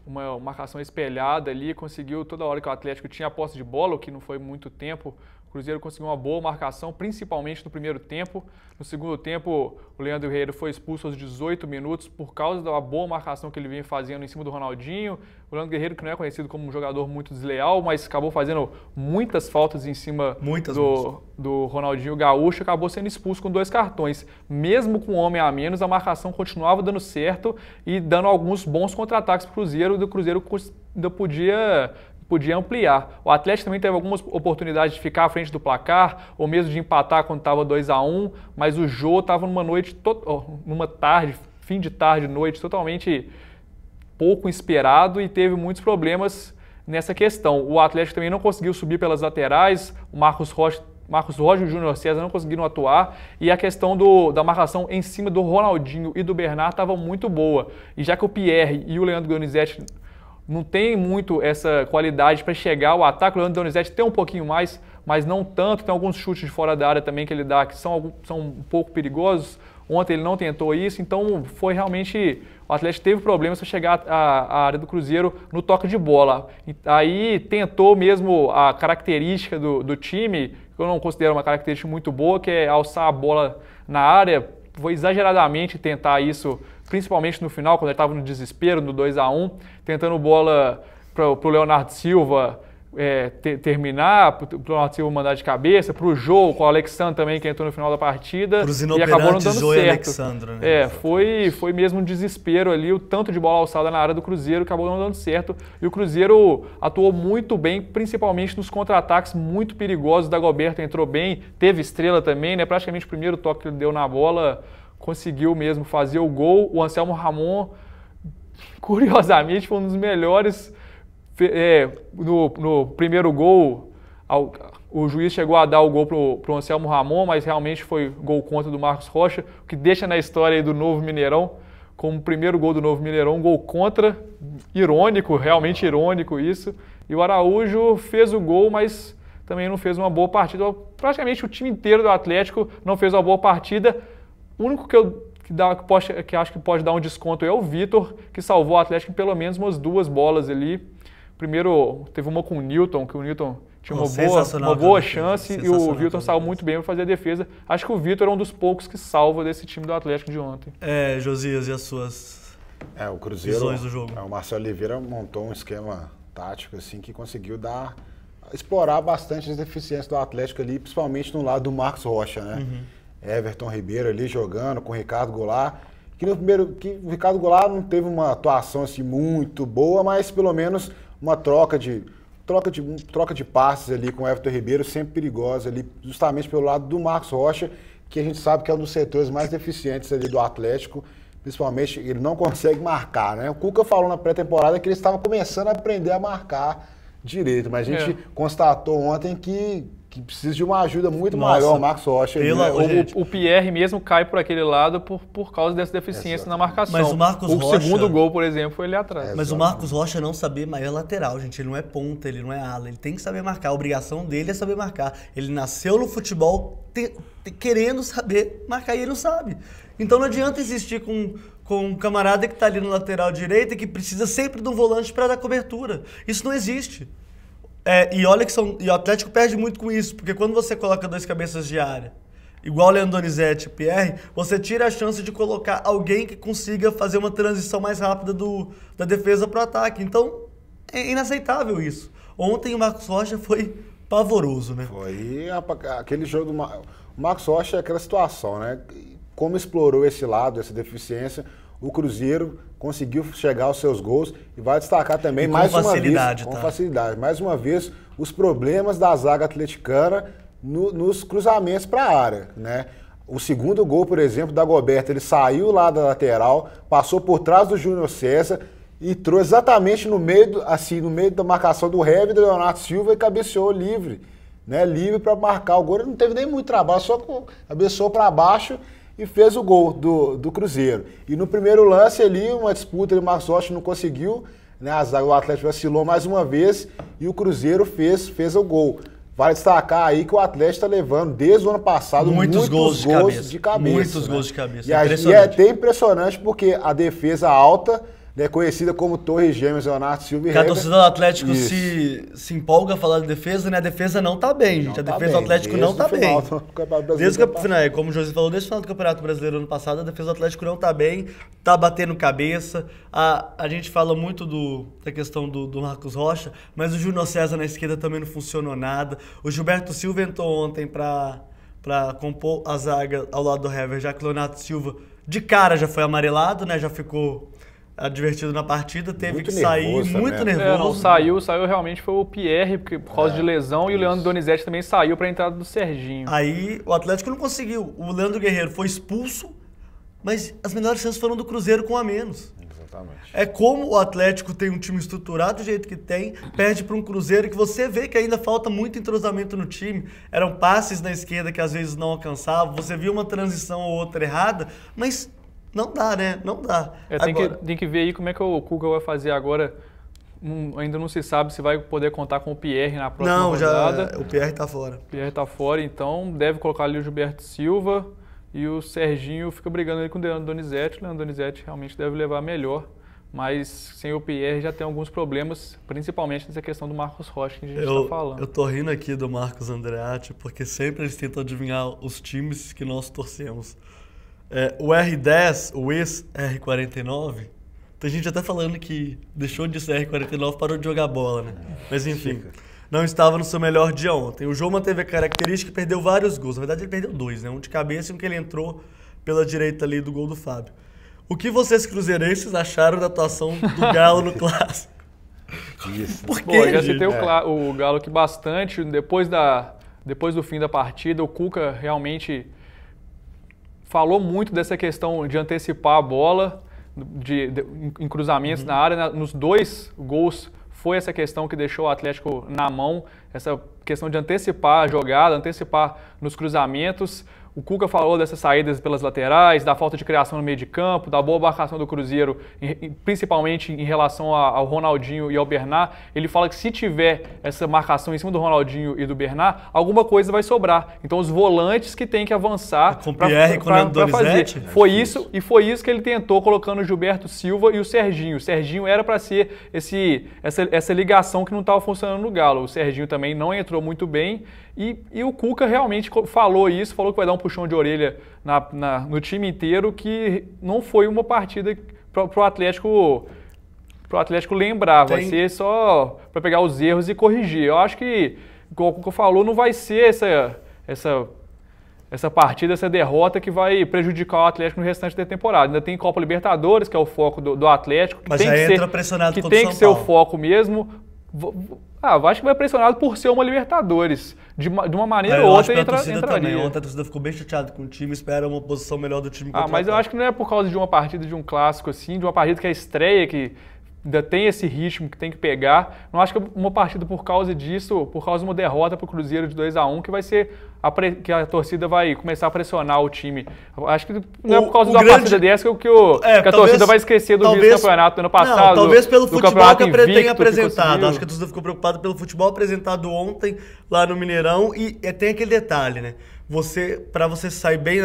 uma marcação espelhada ali, conseguiu toda hora que o Atlético tinha a posse de bola, o que não foi muito tempo, o Cruzeiro conseguiu uma boa marcação, principalmente no primeiro tempo. No segundo tempo, o Leandro Guerreiro foi expulso aos 18 minutos por causa da boa marcação que ele vinha fazendo em cima do Ronaldinho. O Leandro Guerreiro, que não é conhecido como um jogador muito desleal, mas acabou fazendo muitas faltas em cima do Ronaldinho Gaúcho, acabou sendo expulso com 2 cartões. Mesmo com um homem a menos, a marcação continuava dando certo e dando alguns bons contra-ataques para o Cruzeiro, e o Cruzeiro ainda podia ampliar. O Atlético também teve algumas oportunidades de ficar à frente do placar, ou mesmo de empatar quando estava 2-1, mas o Jô estava numa tarde, fim de tarde, noite, totalmente pouco inspirado e teve muitos problemas nessa questão. O Atlético também não conseguiu subir pelas laterais, o Marcos Rocha e o Júnior César não conseguiram atuar, e a questão da marcação em cima do Ronaldinho e do Bernard estava muito boa. E já que o Pierre e o Leandro Donizete não tem muito essa qualidade para chegar ao ataque, o Leandro Donizete tem um pouquinho mais, mas não tanto, tem alguns chutes de fora da área também que ele dá que são um pouco perigosos. Ontem ele não tentou isso, então foi realmente... O Atlético teve problemas para chegar à área do Cruzeiro no toque de bola. Aí tentou mesmo a característica do time, que eu não considero uma característica muito boa, que é alçar a bola na área. Foi exageradamente tentar isso, principalmente no final, quando ele estava no desespero, no 2-1, tentando bola para o Leonardo Silva terminar, para o Leonardo Silva mandar de cabeça, para o Jô, com o Alexandre também, que entrou no final da partida, e acabou não dando Jô certo. E Alexandre, né? Foi mesmo um desespero ali, o tanto de bola alçada na área do Cruzeiro, acabou não dando certo, e o Cruzeiro atuou muito bem, principalmente nos contra-ataques muito perigosos. O Dagoberto entrou bem, teve estrela também, né? Praticamente o primeiro toque que ele deu na bola, conseguiu mesmo fazer o gol. O Anselmo Ramon, curiosamente, foi um dos melhores. No primeiro gol, o juiz chegou a dar o gol para o Anselmo Ramon, mas realmente foi gol contra do Marcos Rocha, o que deixa na história aí do Novo Mineirão, como o primeiro gol do Novo Mineirão, um gol contra, irônico, realmente irônico isso. E o Araújo fez o gol, mas também não fez uma boa partida. Praticamente o time inteiro do Atlético não fez uma boa partida. O único que acho que pode dar um desconto é o Vitor, que salvou o Atlético em pelo menos umas 2 bolas ali. Primeiro, teve uma com o Newton, que o Newton tinha uma boa chance e o Vitor saiu muito bem para fazer a defesa. Acho que o Vitor é um dos poucos que salva desse time do Atlético de ontem. Josias, e as suas o Cruzeiro, visões do jogo? O Marcelo Oliveira montou um esquema tático assim, que conseguiu explorar bastante as deficiências do Atlético ali, principalmente no lado do Marcos Rocha, né? Everton Ribeiro ali jogando com o Ricardo Goulart. Que o Ricardo Goulart não teve uma atuação assim muito boa, mas pelo menos uma troca de passes ali com o Everton Ribeiro, sempre perigosa ali, justamente pelo lado do Marcos Rocha, que a gente sabe que é um dos setores mais deficientes ali do Atlético, principalmente ele não consegue marcar, né? O Cuca falou na pré-temporada que ele estava começando a aprender a marcar direito, mas a gente constatou ontem que precisa de uma ajuda muito maior, o Marcos Rocha. O Pierre mesmo cai por aquele lado por causa dessa deficiência na marcação. Mas o Marcos Rocha... segundo gol, por exemplo, foi ele atrás. Mas o Marcos Rocha não saber mais é lateral, gente. Ele não é ponta, ele não é ala. Ele tem que saber marcar. A obrigação dele é saber marcar. Ele nasceu no futebol querendo saber marcar e ele não sabe. Então não adianta insistir com um camarada que está ali no lateral direito e que precisa sempre de um volante para dar cobertura. Isso não existe. E olha que o Atlético perde muito com isso, porque quando você coloca 2 cabeças de área, igual o Leandro Donizete e o Pierre, você tira a chance de colocar alguém que consiga fazer uma transição mais rápida da defesa para o ataque. Então, é inaceitável isso. Ontem o Marcos Rocha foi pavoroso, né? Foi aquele jogo do Marcos Rocha, é aquela situação, né? Como explorou esse lado, essa deficiência, o Cruzeiro conseguiu chegar aos seus gols e vai destacar também com facilidade. Mais uma vez, os problemas da zaga atleticana nos cruzamentos para a área, né? O segundo gol, por exemplo, da Dagoberto, ele saiu lá da lateral, passou por trás do Júnior César e trouxe exatamente no meio da marcação do Hever e do Leonardo Silva e cabeceou livre, né? Livre para marcar o gol. Ele não teve nem muito trabalho, só cabeceou para baixo e fez o gol do Cruzeiro. E no primeiro lance ali, uma disputa, o Marcos Rocha não conseguiu, né? O Atlético vacilou mais uma vez e o Cruzeiro fez o gol. Vale destacar aí que o Atlético está levando, desde o ano passado, muitos gols de cabeça. Muitos né? gols de cabeça. E é até impressionante porque a defesa alta, né, conhecida como Torres Gêmeas, Leonardo Silva e a torcida do Atlético se empolga a falar de defesa, né? A defesa não tá bem, gente. A defesa do Atlético não tá bem. Desde o final, como o José falou, desde o final do Campeonato Brasileiro ano passado, a defesa do Atlético não tá bem, tá batendo cabeça. A gente fala muito da questão do Marcos Rocha, mas o Júnior César na esquerda também não funcionou nada. O Gilberto Silva entrou ontem pra compor a zaga ao lado do Hever, já que o Leonardo Silva de cara já foi amarelado, né? Já ficou advertido na partida, teve muito que sair muito nervoso. Não, saiu realmente foi o Pierre, porque, por causa de lesão, e o Leandro Donizete também saiu para a entrada do Serginho. Aí o Atlético não conseguiu. O Leandro Guerreiro foi expulso, mas as melhores chances foram do Cruzeiro com a menos. Exatamente. É como o Atlético tem um time estruturado do jeito que tem, perde para um Cruzeiro que você vê que ainda falta muito entrosamento no time. Eram passes na esquerda que às vezes não alcançavam, você viu uma transição ou outra errada, mas não dá, né? Não dá. Tem que ver aí como é que o Cuca vai fazer agora. Ainda não se sabe se vai poder contar com o Pierre na próxima rodada. O Pierre tá fora. O Pierre tá fora, então deve colocar ali o Gilberto Silva e o Serginho fica brigando ali com o Leandro Donizete. O Leandro Donizete realmente deve levar melhor, mas sem o Pierre já tem alguns problemas, principalmente nessa questão do Marcos Rocha que a gente está falando. Eu tô rindo aqui do Marcos Andreatti, porque sempre eles tentam adivinhar os times que nós torcemos. O R10, o ex-R49, tem gente até falando que deixou de ser R49 e parou de jogar bola, né? Mas enfim, não estava no seu melhor dia ontem. O Jô manteve a característica e perdeu vários gols. Na verdade ele perdeu 2, né? Um de cabeça e um que ele entrou pela direita ali do gol do Fábio. O que vocês cruzeirenses acharam da atuação do Galo no Clássico? Isso. Por quê, Bom, já citei o Galo aqui bastante. Depois do fim da partida, o Cuca realmente falou muito dessa questão de antecipar a bola em cruzamentos na área. Nos 2 gols foi essa questão que deixou o Atlético na mão, essa questão de antecipar a jogada, antecipar nos cruzamentos. O Cuca falou dessas saídas pelas laterais, da falta de criação no meio de campo, da boa marcação do Cruzeiro, principalmente em relação ao Ronaldinho e ao Bernat. Ele fala que se tiver essa marcação em cima do Ronaldinho e do Bernat, alguma coisa vai sobrar. Então os volantes que têm que avançar para fazer. Foi isso que ele tentou colocando o Gilberto Silva e o Serginho. O Serginho era para ser essa ligação que não estava funcionando no Galo. O Serginho também não entrou muito bem. E o Cuca realmente falou que vai dar um puxão de orelha no time inteiro, que não foi uma partida para o Atlético lembrar, vai ser só para pegar os erros e corrigir. Eu acho que, como o Cuca falou, não vai ser essa partida, essa derrota que vai prejudicar o Atlético no restante da temporada. Ainda tem Copa Libertadores, que é o foco do Atlético, mas já entra pressionado contra o São Paulo. Que tem que ser o foco mesmo. Eu acho que vai pressionado por ser uma Libertadores. De uma maneira ou outra entraria. Ontem a torcida ficou bem chateada com o time, espera uma posição melhor do time contra mas eu acho que não é por causa de uma partida, de um clássico assim, de uma partida que é estreia, que ainda tem esse ritmo que tem que pegar. Não acho que uma partida por causa disso, por causa de uma derrota para o Cruzeiro de 2-1, que vai ser que a torcida vai começar a pressionar o time. Acho que não é por causa de uma partida dessa que a torcida vai esquecer do vice-campeonato do ano passado. Não, talvez pelo futebol que tem apresentado. Acho que a torcida ficou preocupada pelo futebol apresentado ontem lá no Mineirão. E tem aquele detalhe, né? Para você sair bem,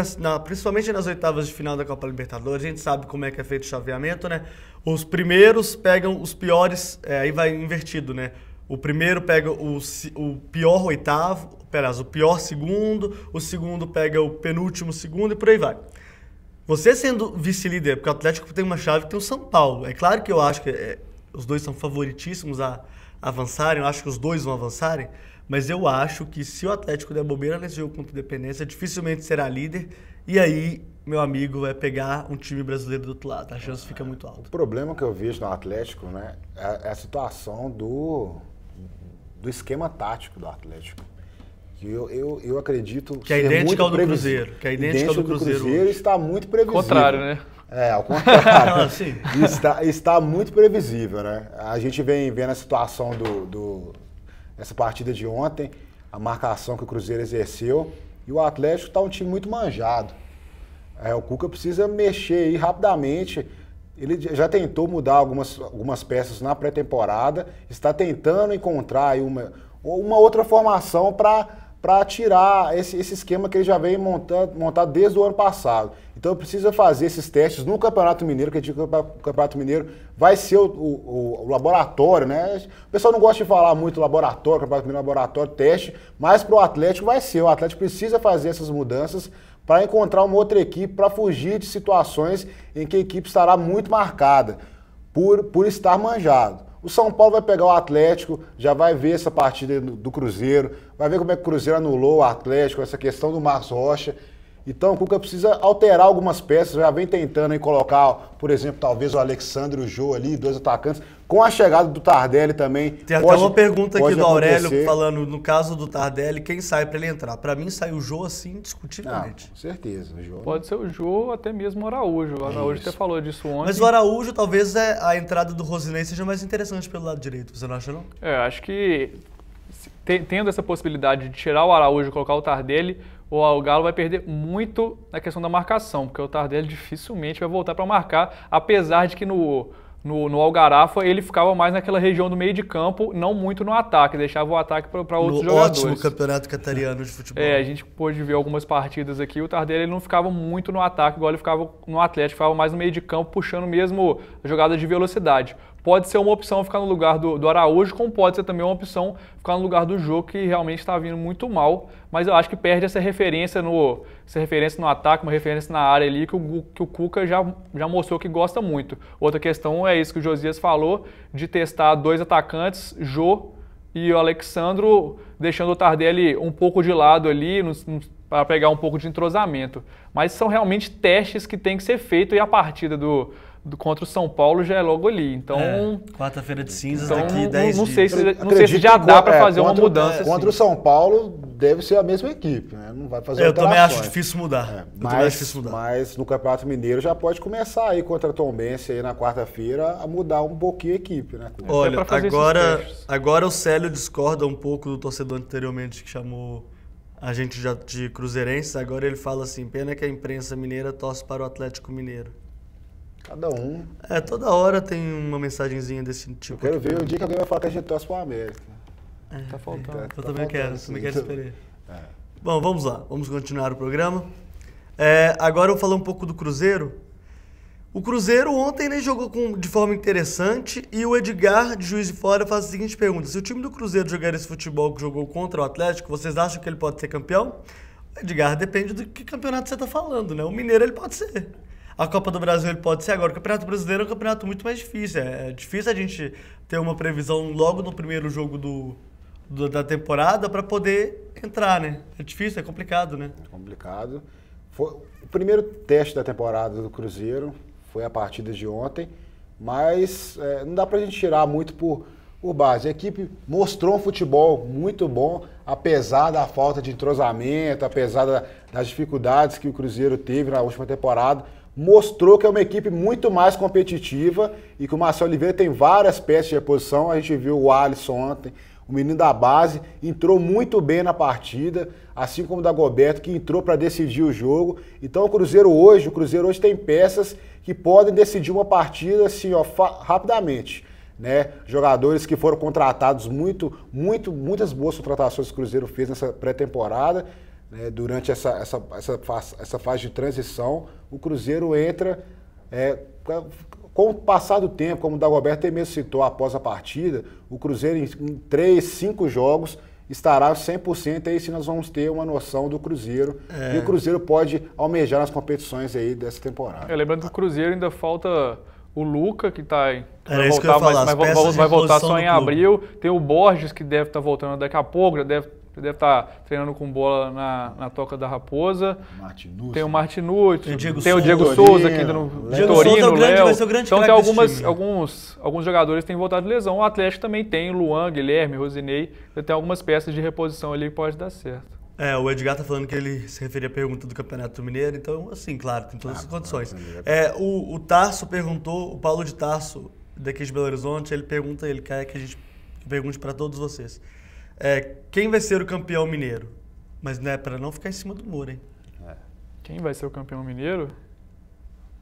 principalmente nas oitavas de final da Copa Libertadores, a gente sabe como é que é feito o chaveamento, né? Os primeiros pegam os piores, aí vai invertido, né? O primeiro pega o pior oitavo, o pior segundo, o segundo pega o penúltimo segundo e por aí vai. Você sendo vice-líder, porque o Atlético tem uma chave que tem o São Paulo. É claro que eu acho que os dois são favoritíssimos a avançarem, eu acho que os dois vão avançarem, mas eu acho que se o Atlético der bobeira nesse jogo contra o Independência, dificilmente será líder, e aí, meu amigo, vai pegar um time brasileiro do outro lado. A chance fica muito alta. O problema que eu vejo no Atlético, né, é a situação do esquema tático do Atlético. Eu acredito que é idêntica ao do Cruzeiro. Que é idêntica ao do Cruzeiro está muito previsível. Ao contrário, né? Ao contrário. Está muito previsível, né? A gente vem vendo a situação dessa partida de ontem, a marcação que o Cruzeiro exerceu, e o Atlético está um time muito manjado. O Cuca precisa mexer aí rapidamente. Ele já tentou mudar algumas peças na pré-temporada, está tentando encontrar aí uma outra formação para tirar esse esquema que ele já vem montado desde o ano passado. Então precisa fazer esses testes no Campeonato Mineiro, que o Campeonato Mineiro vai ser o laboratório, né? O pessoal não gosta de falar muito laboratório, Campeonato Mineiro laboratório, teste, mas para o Atlético vai ser. O Atlético precisa fazer essas mudanças para encontrar uma outra equipe, para fugir de situações em que a equipe estará muito marcada por estar manjado. O São Paulo vai pegar o Atlético, já vai ver essa partida do Cruzeiro, vai ver como é que o Cruzeiro anulou o Atlético, essa questão do Marcos Rocha. Então o Cuca precisa alterar algumas peças, já vem tentando aí colocar, por exemplo, talvez o Alexandre e o Jô ali, 2 atacantes, com a chegada do Tardelli também. Tem até uma pergunta aqui do Aurélio, falando, no caso do Tardelli, quem sai para ele entrar? Para mim sai o Jô assim, indiscutivelmente. Com certeza. O Jô, pode ser o Jô, até mesmo o Araújo. O Araújo até falou disso ontem. Mas o Araújo, talvez a entrada do Rosinei seja mais interessante pelo lado direito, você não acha não? Acho que tendo essa possibilidade de tirar o Araújo e colocar o Tardelli, o Galo vai perder muito na questão da marcação, porque o Tardelli dificilmente vai voltar para marcar, apesar de que no Algarafa ele ficava mais naquela região do meio de campo, não muito no ataque, deixava o ataque para outros jogadores. Ótimo campeonato catariano de futebol. A gente pôde ver algumas partidas aqui, o Tardelli ele não ficava muito no ataque, igual ele ficava no Atlético, ficava mais no meio de campo, puxando mesmo a jogada de velocidade. Pode ser uma opção ficar no lugar do Araújo, como pode ser também uma opção ficar no lugar do Jô, que realmente está vindo muito mal, mas eu acho que perde essa referência no ataque, uma referência na área ali, que o Cuca já mostrou que gosta muito. Outra questão é isso que o Josias falou, de testar 2 atacantes, Jô e o Alexandro, deixando o Tardelli um pouco de lado ali, para pegar um pouco de entrosamento. Mas são realmente testes que tem que ser feitos, e a partida contra o São Paulo já é logo ali. Então, quarta-feira de cinzas, daqui 10 dias. Não sei se já dá para fazer uma mudança. Contra o São Paulo deve ser a mesma equipe, né? Não vai fazer Eu também acho difícil mudar. Mas no Campeonato Mineiro já pode começar aí contra a Tombense aí na quarta-feira a mudar um pouquinho a equipe, né? Olha, agora o Célio discorda um pouco do torcedor anteriormente que chamou a gente já de cruzeirense. Agora ele fala assim, pena que a imprensa mineira torce para o Atlético Mineiro. Cada um. Toda hora tem uma mensagenzinha desse tipo. Eu quero ver o dia que alguém vai falar que a gente torce para o América. Tá faltando. Eu também quero esperar. Bom, vamos lá. Vamos continuar o programa. Agora eu vou falar um pouco do Cruzeiro. O Cruzeiro ontem jogou de forma interessante e o Edgar, de Juiz de Fora, faz a seguinte pergunta. Se o time do Cruzeiro jogar esse futebol que jogou contra o Atlético, vocês acham que ele pode ser campeão? O Edgar, depende do que campeonato você está falando, né? O Mineiro ele pode ser. A Copa do Brasil ele pode ser agora. O Campeonato Brasileiro é um campeonato muito mais difícil. É difícil a gente ter uma previsão logo no primeiro jogo da temporada para poder entrar, né? É difícil, é complicado, né? É complicado. O primeiro teste da temporada do Cruzeiro foi a partida de ontem, mas não dá pra gente tirar muito por base. A equipe mostrou um futebol muito bom, apesar da falta de entrosamento, apesar das dificuldades que o Cruzeiro teve na última temporada. Mostrou que é uma equipe muito mais competitiva e que o Marcelo Oliveira tem várias peças de reposição. A gente viu o Alisson ontem, o menino da base, entrou muito bem na partida, assim como o Dagoberto, que entrou para decidir o jogo. Então o Cruzeiro hoje tem peças que podem decidir uma partida assim, rapidamente. Né? Jogadores que foram contratados, muitas boas contratações que o Cruzeiro fez nessa pré-temporada. Né, durante essa fase de transição, o Cruzeiro entra, com o passar do tempo, como o Dagoberto até mesmo citou após a partida, o Cruzeiro em 3, 5 jogos estará 100%, aí sim nós vamos ter uma noção do Cruzeiro, e o Cruzeiro pode almejar nas competições aí dessa temporada. Lembrando que o Cruzeiro ainda falta o Luca, que vai voltar só em abril, tem o Borges, que deve estar voltando daqui a pouco, já deve estar treinando com bola na Toca da Raposa. Tem o Martinucci, tem o Diego Souza, que ainda no Torino, Léo. Então tem alguns jogadores que têm voltado de lesão. O Atlético também tem, Luan, Guilherme, Rosinei. Tem algumas peças de reposição ali que pode dar certo. O Edgar tá falando que ele se referia à pergunta do Campeonato Mineiro, então, assim, claro, tem todas as condições. O Tarso perguntou, o Paulo de Tarso, daqui de Belo Horizonte, ele quer que a gente pergunte para todos vocês. Quem vai ser o campeão mineiro? Mas não é para não ficar em cima do muro, hein? Quem vai ser o campeão mineiro?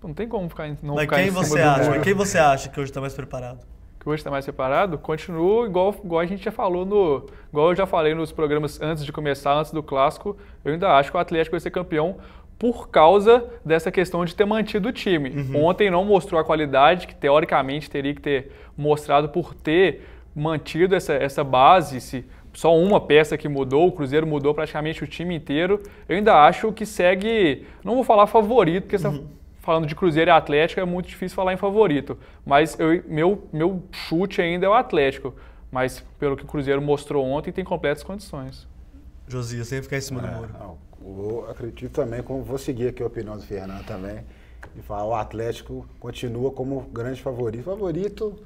Não tem como ficar em Mas quem você acha? Mas quem você acha que hoje está mais preparado? Que hoje está mais preparado? Continua igual a gente já falou igual eu já falei nos programas antes de começar, antes do clássico. Eu ainda acho que o Atlético vai ser campeão por causa dessa questão de ter mantido o time. Ontem não mostrou a qualidade que teoricamente teria que ter mostrado por ter mantido essa base. Só uma peça que mudou, o Cruzeiro mudou praticamente o time inteiro. Eu ainda acho que segue, não vou falar favorito, porque falando de Cruzeiro e Atlético é muito difícil falar em favorito, mas meu chute ainda é o Atlético, mas pelo que o Cruzeiro mostrou ontem tem completas condições. Josias, sem ficar em cima do muro. Eu acredito também, vou seguir aqui a opinião do Fernando também, e falar o Atlético continua como grande favorito. Favorito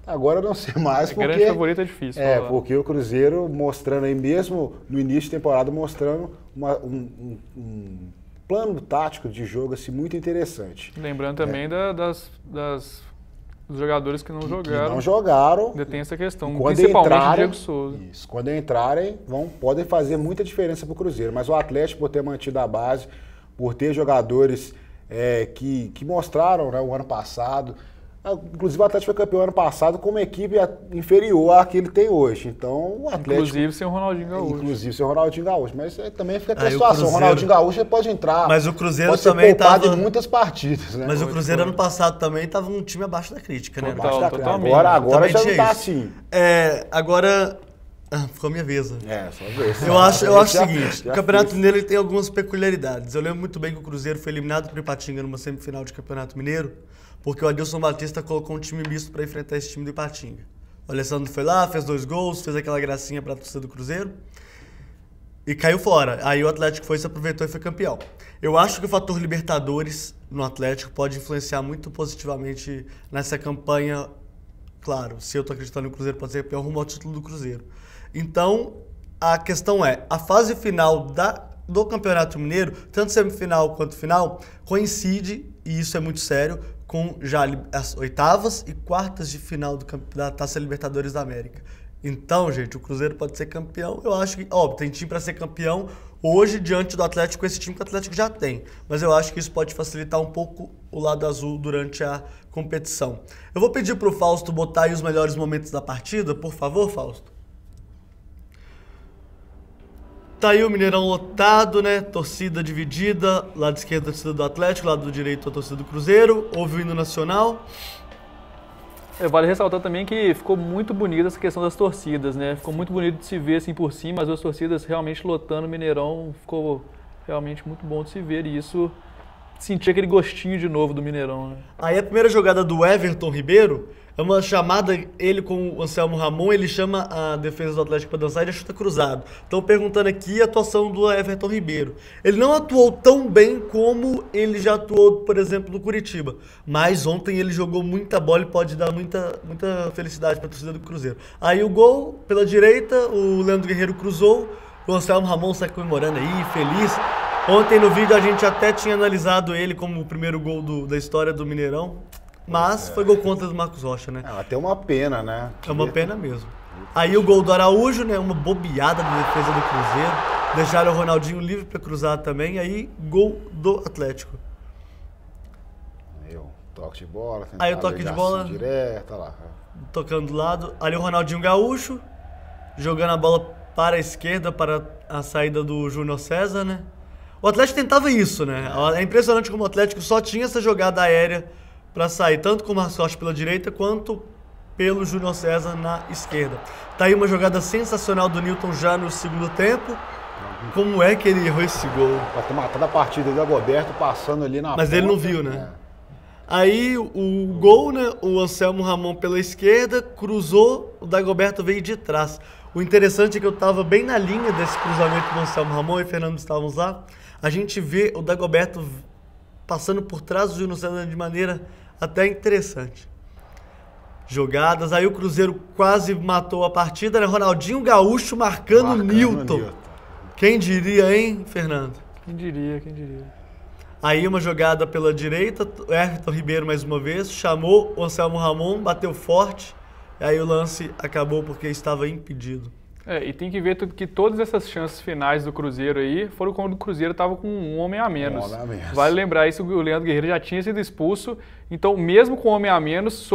agora não sei mais, porque... Grande favorito é difícil falar. Porque o Cruzeiro mostrando aí, mesmo no início de temporada, mostrando um plano tático de jogo assim, muito interessante. Lembrando também dos jogadores que não jogaram. Que não jogaram. Ainda tem essa questão, quando principalmente entrarem, o Diego Souza. Isso, quando entrarem, podem fazer muita diferença para o Cruzeiro. Mas o Atlético, por ter mantido a base, por ter jogadores que mostraram, né, o ano passado. Inclusive o Atlético foi campeão ano passado com uma equipe inferior à que ele tem hoje. Então o Atlético... Inclusive sem o Ronaldinho Gaúcho. Inclusive sem o Ronaldinho Gaúcho. Mas também fica a situação. O Ronaldinho Gaúcho pode entrar. Mas o Cruzeiro pode ser também poupado em muitas partidas, né? Mas o Cruzeiro ano passado também estava um time abaixo da crítica, né? Agora já não está assim. Agora... ficou a minha vez. Só vez. Eu acho o seguinte, o Campeonato Mineiro ele tem algumas peculiaridades. Eu lembro muito bem que o Cruzeiro foi eliminado por Ipatinga numa semifinal de Campeonato Mineiro, porque o Adilson Batista colocou um time misto para enfrentar esse time do Ipatinga. O Alessandro foi lá, fez 2 gols, fez aquela gracinha para a torcida do Cruzeiro e caiu fora. Aí o Atlético se aproveitou e foi campeão. Eu acho que o fator Libertadores no Atlético pode influenciar muito positivamente nessa campanha. Claro, se eu tô acreditando no Cruzeiro, pode ser campeão rumo ao título do Cruzeiro. Então, a questão é, a fase final do Campeonato Mineiro, tanto semifinal quanto final, coincide, e isso é muito sério, com já as oitavas e quartas de final da Taça Libertadores da América. Então, gente, o Cruzeiro pode ser campeão. Eu acho que, tem time para ser campeão hoje diante do Atlético, com esse time que o Atlético já tem. Mas eu acho que isso pode facilitar um pouco o lado azul durante a competição. Eu vou pedir para o Fausto botar aí os melhores momentos da partida, por favor, Fausto. Tá aí o Mineirão lotado, né? Torcida dividida, lado esquerdo a torcida do Atlético, lado direito a torcida do Cruzeiro, houve o hino nacional. Vale ressaltar também que ficou muito bonita essa questão das torcidas, né? Ficou muito bonito de se ver assim por cima, as duas torcidas realmente lotando o Mineirão, ficou realmente muito bom de se ver e isso, sentir aquele gostinho de novo do Mineirão, né? Aí a primeira jogada do Everton Ribeiro é uma chamada, ele com o Anselmo Ramon, ele chama a defesa do Atlético para dançar e ele chuta cruzado. Estão perguntando aqui a atuação do Everton Ribeiro. Ele não atuou tão bem como ele já atuou, por exemplo, no Curitiba. Mas ontem ele jogou muita bola e pode dar muita felicidade para a torcida do Cruzeiro. Aí o gol pela direita, o Leandro Guerreiro cruzou, o Anselmo Ramon sai comemorando aí, feliz. Ontem no vídeo a gente até tinha analisado ele como o primeiro gol da história do Mineirão. Mas foi gol contra do Marcos Rocha, né? Até uma pena, né? É uma pena mesmo. Aí o gol do Araújo, né? Uma bobeada da defesa do Cruzeiro. Deixaram o Ronaldinho livre para cruzar também. Aí, gol do Atlético. Aí o toque de bola. Aí o toque de bola. Direto, lá. Tocando do lado. Ali o Ronaldinho Gaúcho. Jogando a bola para a esquerda, para a saída do Júnior César, né? O Atlético tentava isso, né? É impressionante como o Atlético só tinha essa jogada aérea para sair, tanto com o Marcos Rocha pela direita, quanto pelo Júnior César na esquerda. Tá aí uma jogada sensacional do Nilton já no segundo tempo. Como é que ele errou esse gol? Pra ter matado a partida do Dagoberto passando ali na Mas ponta, ele não viu, né? Aí o gol, né? O Anselmo Ramon pela esquerda, cruzou, o Dagoberto veio de trás. O interessante é que eu tava bem na linha desse cruzamento do Anselmo Ramon e Fernando estávamos lá. A gente vê o Dagoberto passando por trás do Júnior César de maneira até interessante. Jogadas, aí o Cruzeiro quase matou a partida, né? Ronaldinho Gaúcho marcando o Nilton. Quem diria, hein, Fernando? Quem diria, quem diria. Aí uma jogada pela direita, o Everton Ribeiro mais uma vez, chamou o Anselmo Ramon, bateu forte, e aí o lance acabou porque estava impedido. E tem que ver que todas essas chances finais do Cruzeiro aí foram quando o Cruzeiro estava com um homem a menos. Vale lembrar isso, o Leandro Guerreiro já tinha sido expulso, então mesmo com um homem a menos,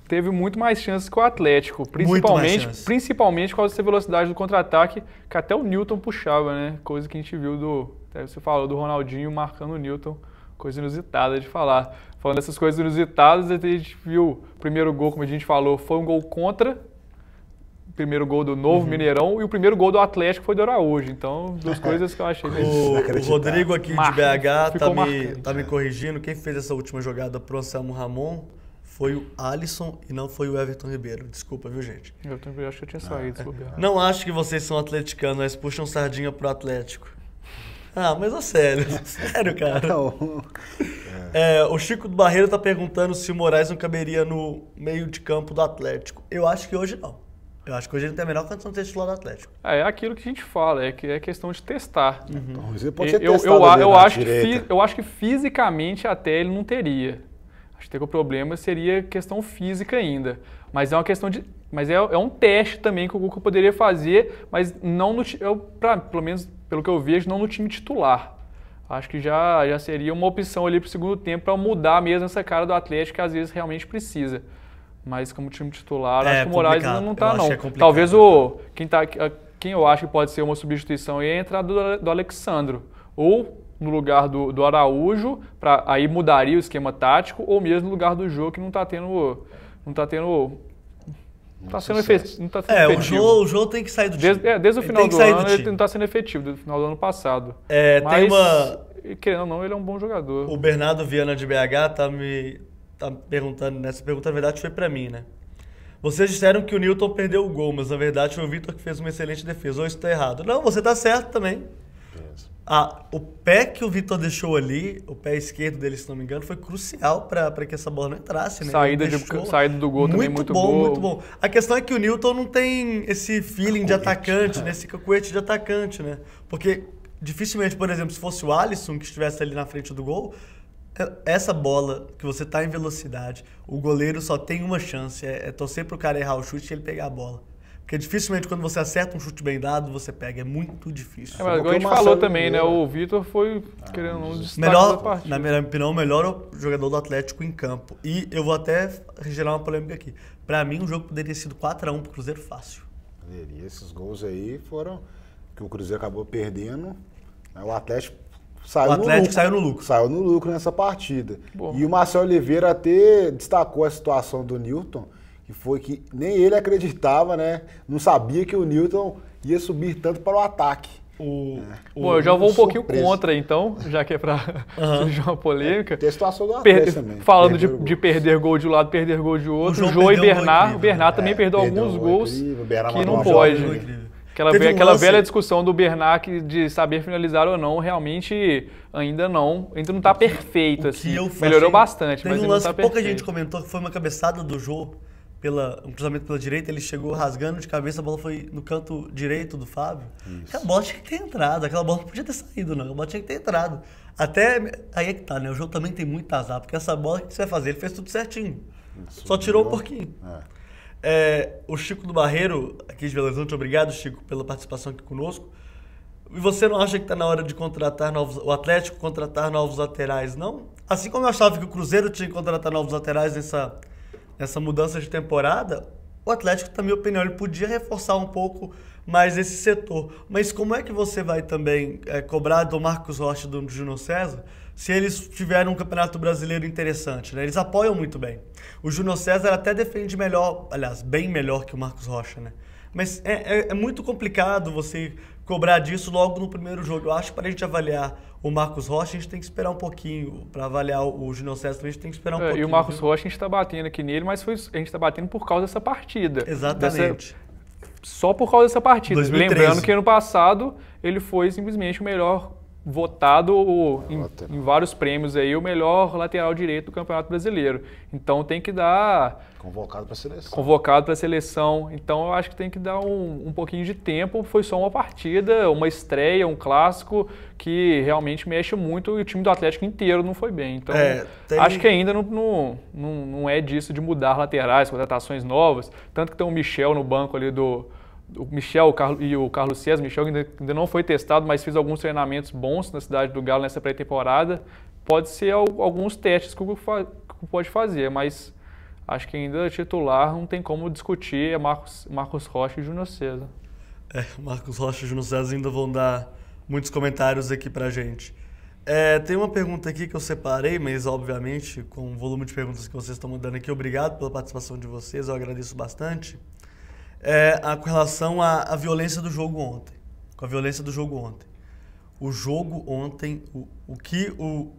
teve muito mais chances que o Atlético, principalmente por causa dessa velocidade do contra-ataque, que até o Newton puxava, né? Coisa que a gente viu você falou do Ronaldinho marcando o Newton, coisa inusitada de falar. Falando dessas coisas inusitadas, a gente viu o primeiro gol, como a gente falou, foi um gol contra, o primeiro gol do novo Mineirão, e o primeiro gol do Atlético foi do Araújo. Então, duas coisas que eu achei... O Rodrigo aqui de BH tá me corrigindo. Quem fez essa última jogada pro Anselmo Ramon foi o Alisson e não foi o Everton Ribeiro. Desculpa, viu, gente? Eu também acho que eu tinha saído. Não acho que vocês são atleticanos, mas puxam sardinha pro Atlético. Mas é sério. Sério, cara. O Chico do Barreiro tá perguntando se o Moraes não caberia no meio de campo do Atlético. Eu acho que hoje não. Eu acho que hoje ele tem a melhor condição de ser titular do Atlético. É aquilo que a gente fala, é questão de testar. Então, você pode ser testado eu acho que fisicamente até ele não teria. Acho que o problema seria questão física ainda. Mas é uma questão de... Mas é um teste também que o Cuca poderia fazer, mas não no... pelo menos, pelo que eu vejo, não no time titular. Acho que já seria uma opção ali para o segundo tempo para mudar mesmo essa cara do Atlético que às vezes realmente precisa. Mas como time titular, acho que o Moraes ainda não está, não. Talvez quem eu acho que pode ser uma substituição é a entrada do Alexandro. Ou no lugar do Araújo, aí mudaria o esquema tático, ou mesmo no lugar do Jô, que não está sendo efetivo. O Jô tem que sair do time. Desde o final do ano, ele não está sendo efetivo, do final do ano passado. Querendo ou não, ele é um bom jogador. O Bernardo Viana de BH tá perguntando, nessa pergunta, na verdade, foi pra mim, né? Vocês disseram que o Newton perdeu o gol, mas na verdade foi o Vitor que fez uma excelente defesa. Ou isso tá errado? Não, você tá certo também. O pé que o Vitor deixou ali, o pé esquerdo dele, se não me engano, foi crucial para que essa bola não entrasse, né? Saída do gol também muito bom. Muito bom. A questão é que o Newton não tem esse feeling de atacante, né? Esse cacuete de atacante, né? Porque dificilmente, por exemplo, se fosse o Alisson que estivesse ali na frente do gol, essa bola que você tá em velocidade, o goleiro só tem uma chance, é torcer pro cara errar o chute e ele pegar a bola. Porque dificilmente quando você acerta um chute bem dado, você pega. É muito difícil. Mas igual a gente falou também, né? O Vitor foi, querendo um destaque da partida. Na minha opinião, o melhor jogador do Atlético em campo. E eu vou até gerar uma polêmica aqui. Pra mim, o jogo poderia ter sido 4-1 pro Cruzeiro fácil. E esses gols aí foram que o Cruzeiro acabou perdendo. O Atlético saiu no lucro. Saiu no lucro nessa partida. Bom. E o Marcelo Oliveira até destacou a situação do Newton, que foi que nem ele acreditava, né? Não sabia que o Newton ia subir tanto para o ataque. Bom, eu já vou um pouquinho contra, então, já que é para surgir uma polêmica. Tem a situação do Atlético também. Falando de perder gol de um lado, perder gol de outro, o Jô e Bernard. O Bernard também perdeu alguns gols que não pode. Aquela velha discussão do Bernard de saber finalizar ou não, realmente ainda não está perfeito. Assim. Melhorou bastante, mas ainda não está perfeito. Pouca gente comentou que foi uma cabeçada do Jô. Um cruzamento pela direita, ele chegou rasgando de cabeça, a bola foi no canto direito do Fábio. Isso. Aquela bola tinha que ter entrado, aquela bola não podia ter saído, não. Aquela bola tinha que ter entrado. Até aí é que tá, né? O jogo também tem muito azar, porque essa bola que você vai fazer, ele fez tudo certinho. Isso, só tirou um pouquinho. O Chico do Barreiro, aqui de Belo Horizonte, obrigado, Chico, pela participação aqui conosco. E você não acha que está na hora de o Atlético contratar novos laterais, não? Assim como eu achava que o Cruzeiro tinha que contratar novos laterais nessa mudança de temporada, o Atlético, na minha opinião, ele podia reforçar um pouco mais esse setor. Mas como é que você vai também cobrar do Marcos Rocha e do Júnior César se eles tiverem um campeonato brasileiro interessante, né? Eles apoiam muito bem. O Júnior César até defende melhor, aliás, bem melhor que o Marcos Rocha, né? Mas é muito complicado você cobrar disso logo no primeiro jogo. Eu acho que para a gente avaliar o Marcos Rocha, a gente tem que esperar um pouquinho. Para avaliar o Júnior César, a gente tem que esperar um pouquinho. E o Marcos Rocha, a gente está batendo aqui nele, mas a gente está batendo por causa dessa partida. Exatamente. Só por causa dessa partida. 2013. Lembrando que ano passado ele foi simplesmente o melhor votado em vários prêmios aí, o melhor lateral direito do Campeonato Brasileiro. Então tem que dar... Convocado para a seleção. Então eu acho que tem que dar um pouquinho de tempo. Foi só uma partida, uma estreia, um clássico que realmente mexe muito e o time do Atlético inteiro não foi bem. Então acho que ainda não é disso de mudar laterais, contratações novas. Tanto que tem o Michel no banco ali do o Michel e o Carlos César. O Michel ainda não foi testado, mas fez alguns treinamentos bons na cidade do Galo nessa pré-temporada. Pode ser alguns testes que o Cuca pode fazer, mas acho que ainda titular não tem como discutir, é Marcos Rocha e Júnior César. Marcos Rocha e Júnior César ainda vão dar muitos comentários aqui pra gente. Tem uma pergunta aqui que eu separei, mas obviamente com o volume de perguntas que vocês estão mandando aqui, obrigado pela participação de vocês, eu agradeço bastante. Com relação à violência do jogo ontem. Com a violência do jogo ontem. O jogo ontem, o que o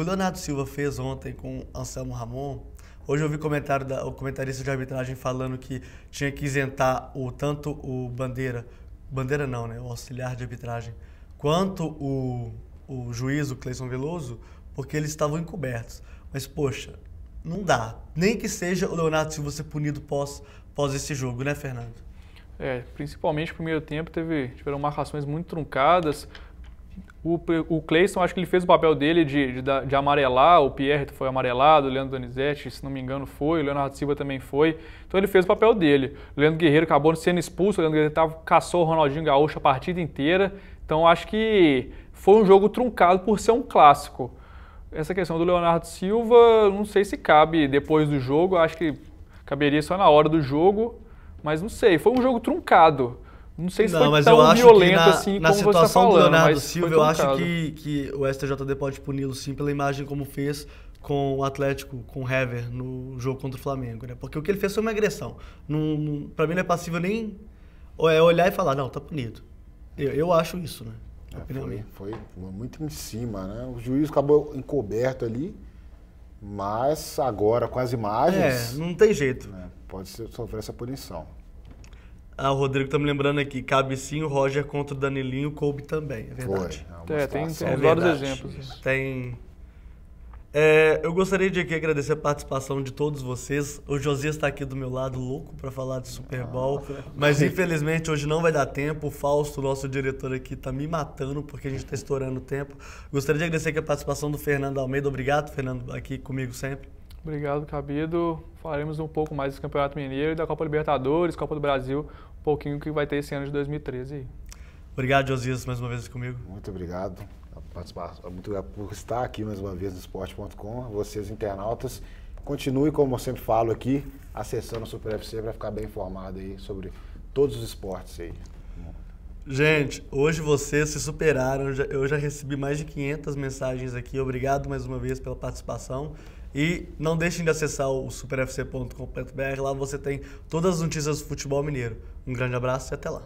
Leonardo Silva fez ontem com Anselmo Ramon. Hoje eu vi o comentarista de arbitragem falando que tinha que isentar tanto o Bandeira não, né, o auxiliar de arbitragem, quanto o juiz, o Cleison Veloso, porque eles estavam encobertos. Mas, poxa, não dá. Nem que seja o Leonardo Silva ser punido pós esse jogo, né, Fernando? Principalmente no primeiro tempo tiveram marcações muito truncadas. O Cleison, acho que ele fez o papel dele de amarelar, o Pierre foi amarelado, o Leandro Donizete, se não me engano, foi, o Leonardo Silva também foi. Então ele fez o papel dele. O Leandro Guerreiro acabou sendo expulso, o Leandro Guerreiro caçou o Ronaldinho Gaúcho a partida inteira. Então acho que foi um jogo truncado por ser um clássico. Essa questão do Leonardo Silva, não sei se cabe depois do jogo, acho que caberia só na hora do jogo, mas não sei, foi um jogo truncado. Não sei se foi tão violento assim como você está falando. Do Leonardo Silva, eu acho que o STJD pode puni-lo sim pela imagem como fez com o Atlético, com o Hever, no jogo contra o Flamengo, né? Porque o que ele fez foi uma agressão. Pra mim não é passível nem olhar e falar, não, tá punido. Eu acho isso, né? Foi muito em cima, né? O juiz acabou encoberto ali, mas agora com as imagens... não tem jeito. Né, pode sofrer essa punição. O Rodrigo tá me lembrando aqui, cabe sim o Roger contra o Danilinho, coube também, é verdade. Tem vários exemplos. Eu gostaria de aqui agradecer a participação de todos vocês. O Josias está aqui do meu lado, louco para falar de Super Bowl, mas infelizmente hoje não vai dar tempo. O Fausto, nosso diretor aqui, tá me matando porque a gente está estourando o tempo. Gostaria de agradecer aqui a participação do Fernando Almeida. Obrigado, Fernando, aqui comigo sempre. Obrigado, Cabido. Falaremos um pouco mais do Campeonato Mineiro e da Copa Libertadores, Copa do Brasil, um pouquinho que vai ter esse ano de 2013. Obrigado, Josias, mais uma vez comigo. Muito obrigado. Muito obrigado por estar aqui mais uma vez no Esporte.com. Vocês, internautas, continue, como eu sempre falo aqui, acessando o Super FC para ficar bem informado aí sobre todos os esportes aí. Gente, hoje vocês se superaram. Eu já recebi mais de 500 mensagens aqui. Obrigado mais uma vez pela participação. E não deixem de acessar o superfc.com.br. Lá você tem todas as notícias do futebol mineiro. Um grande abraço e até lá.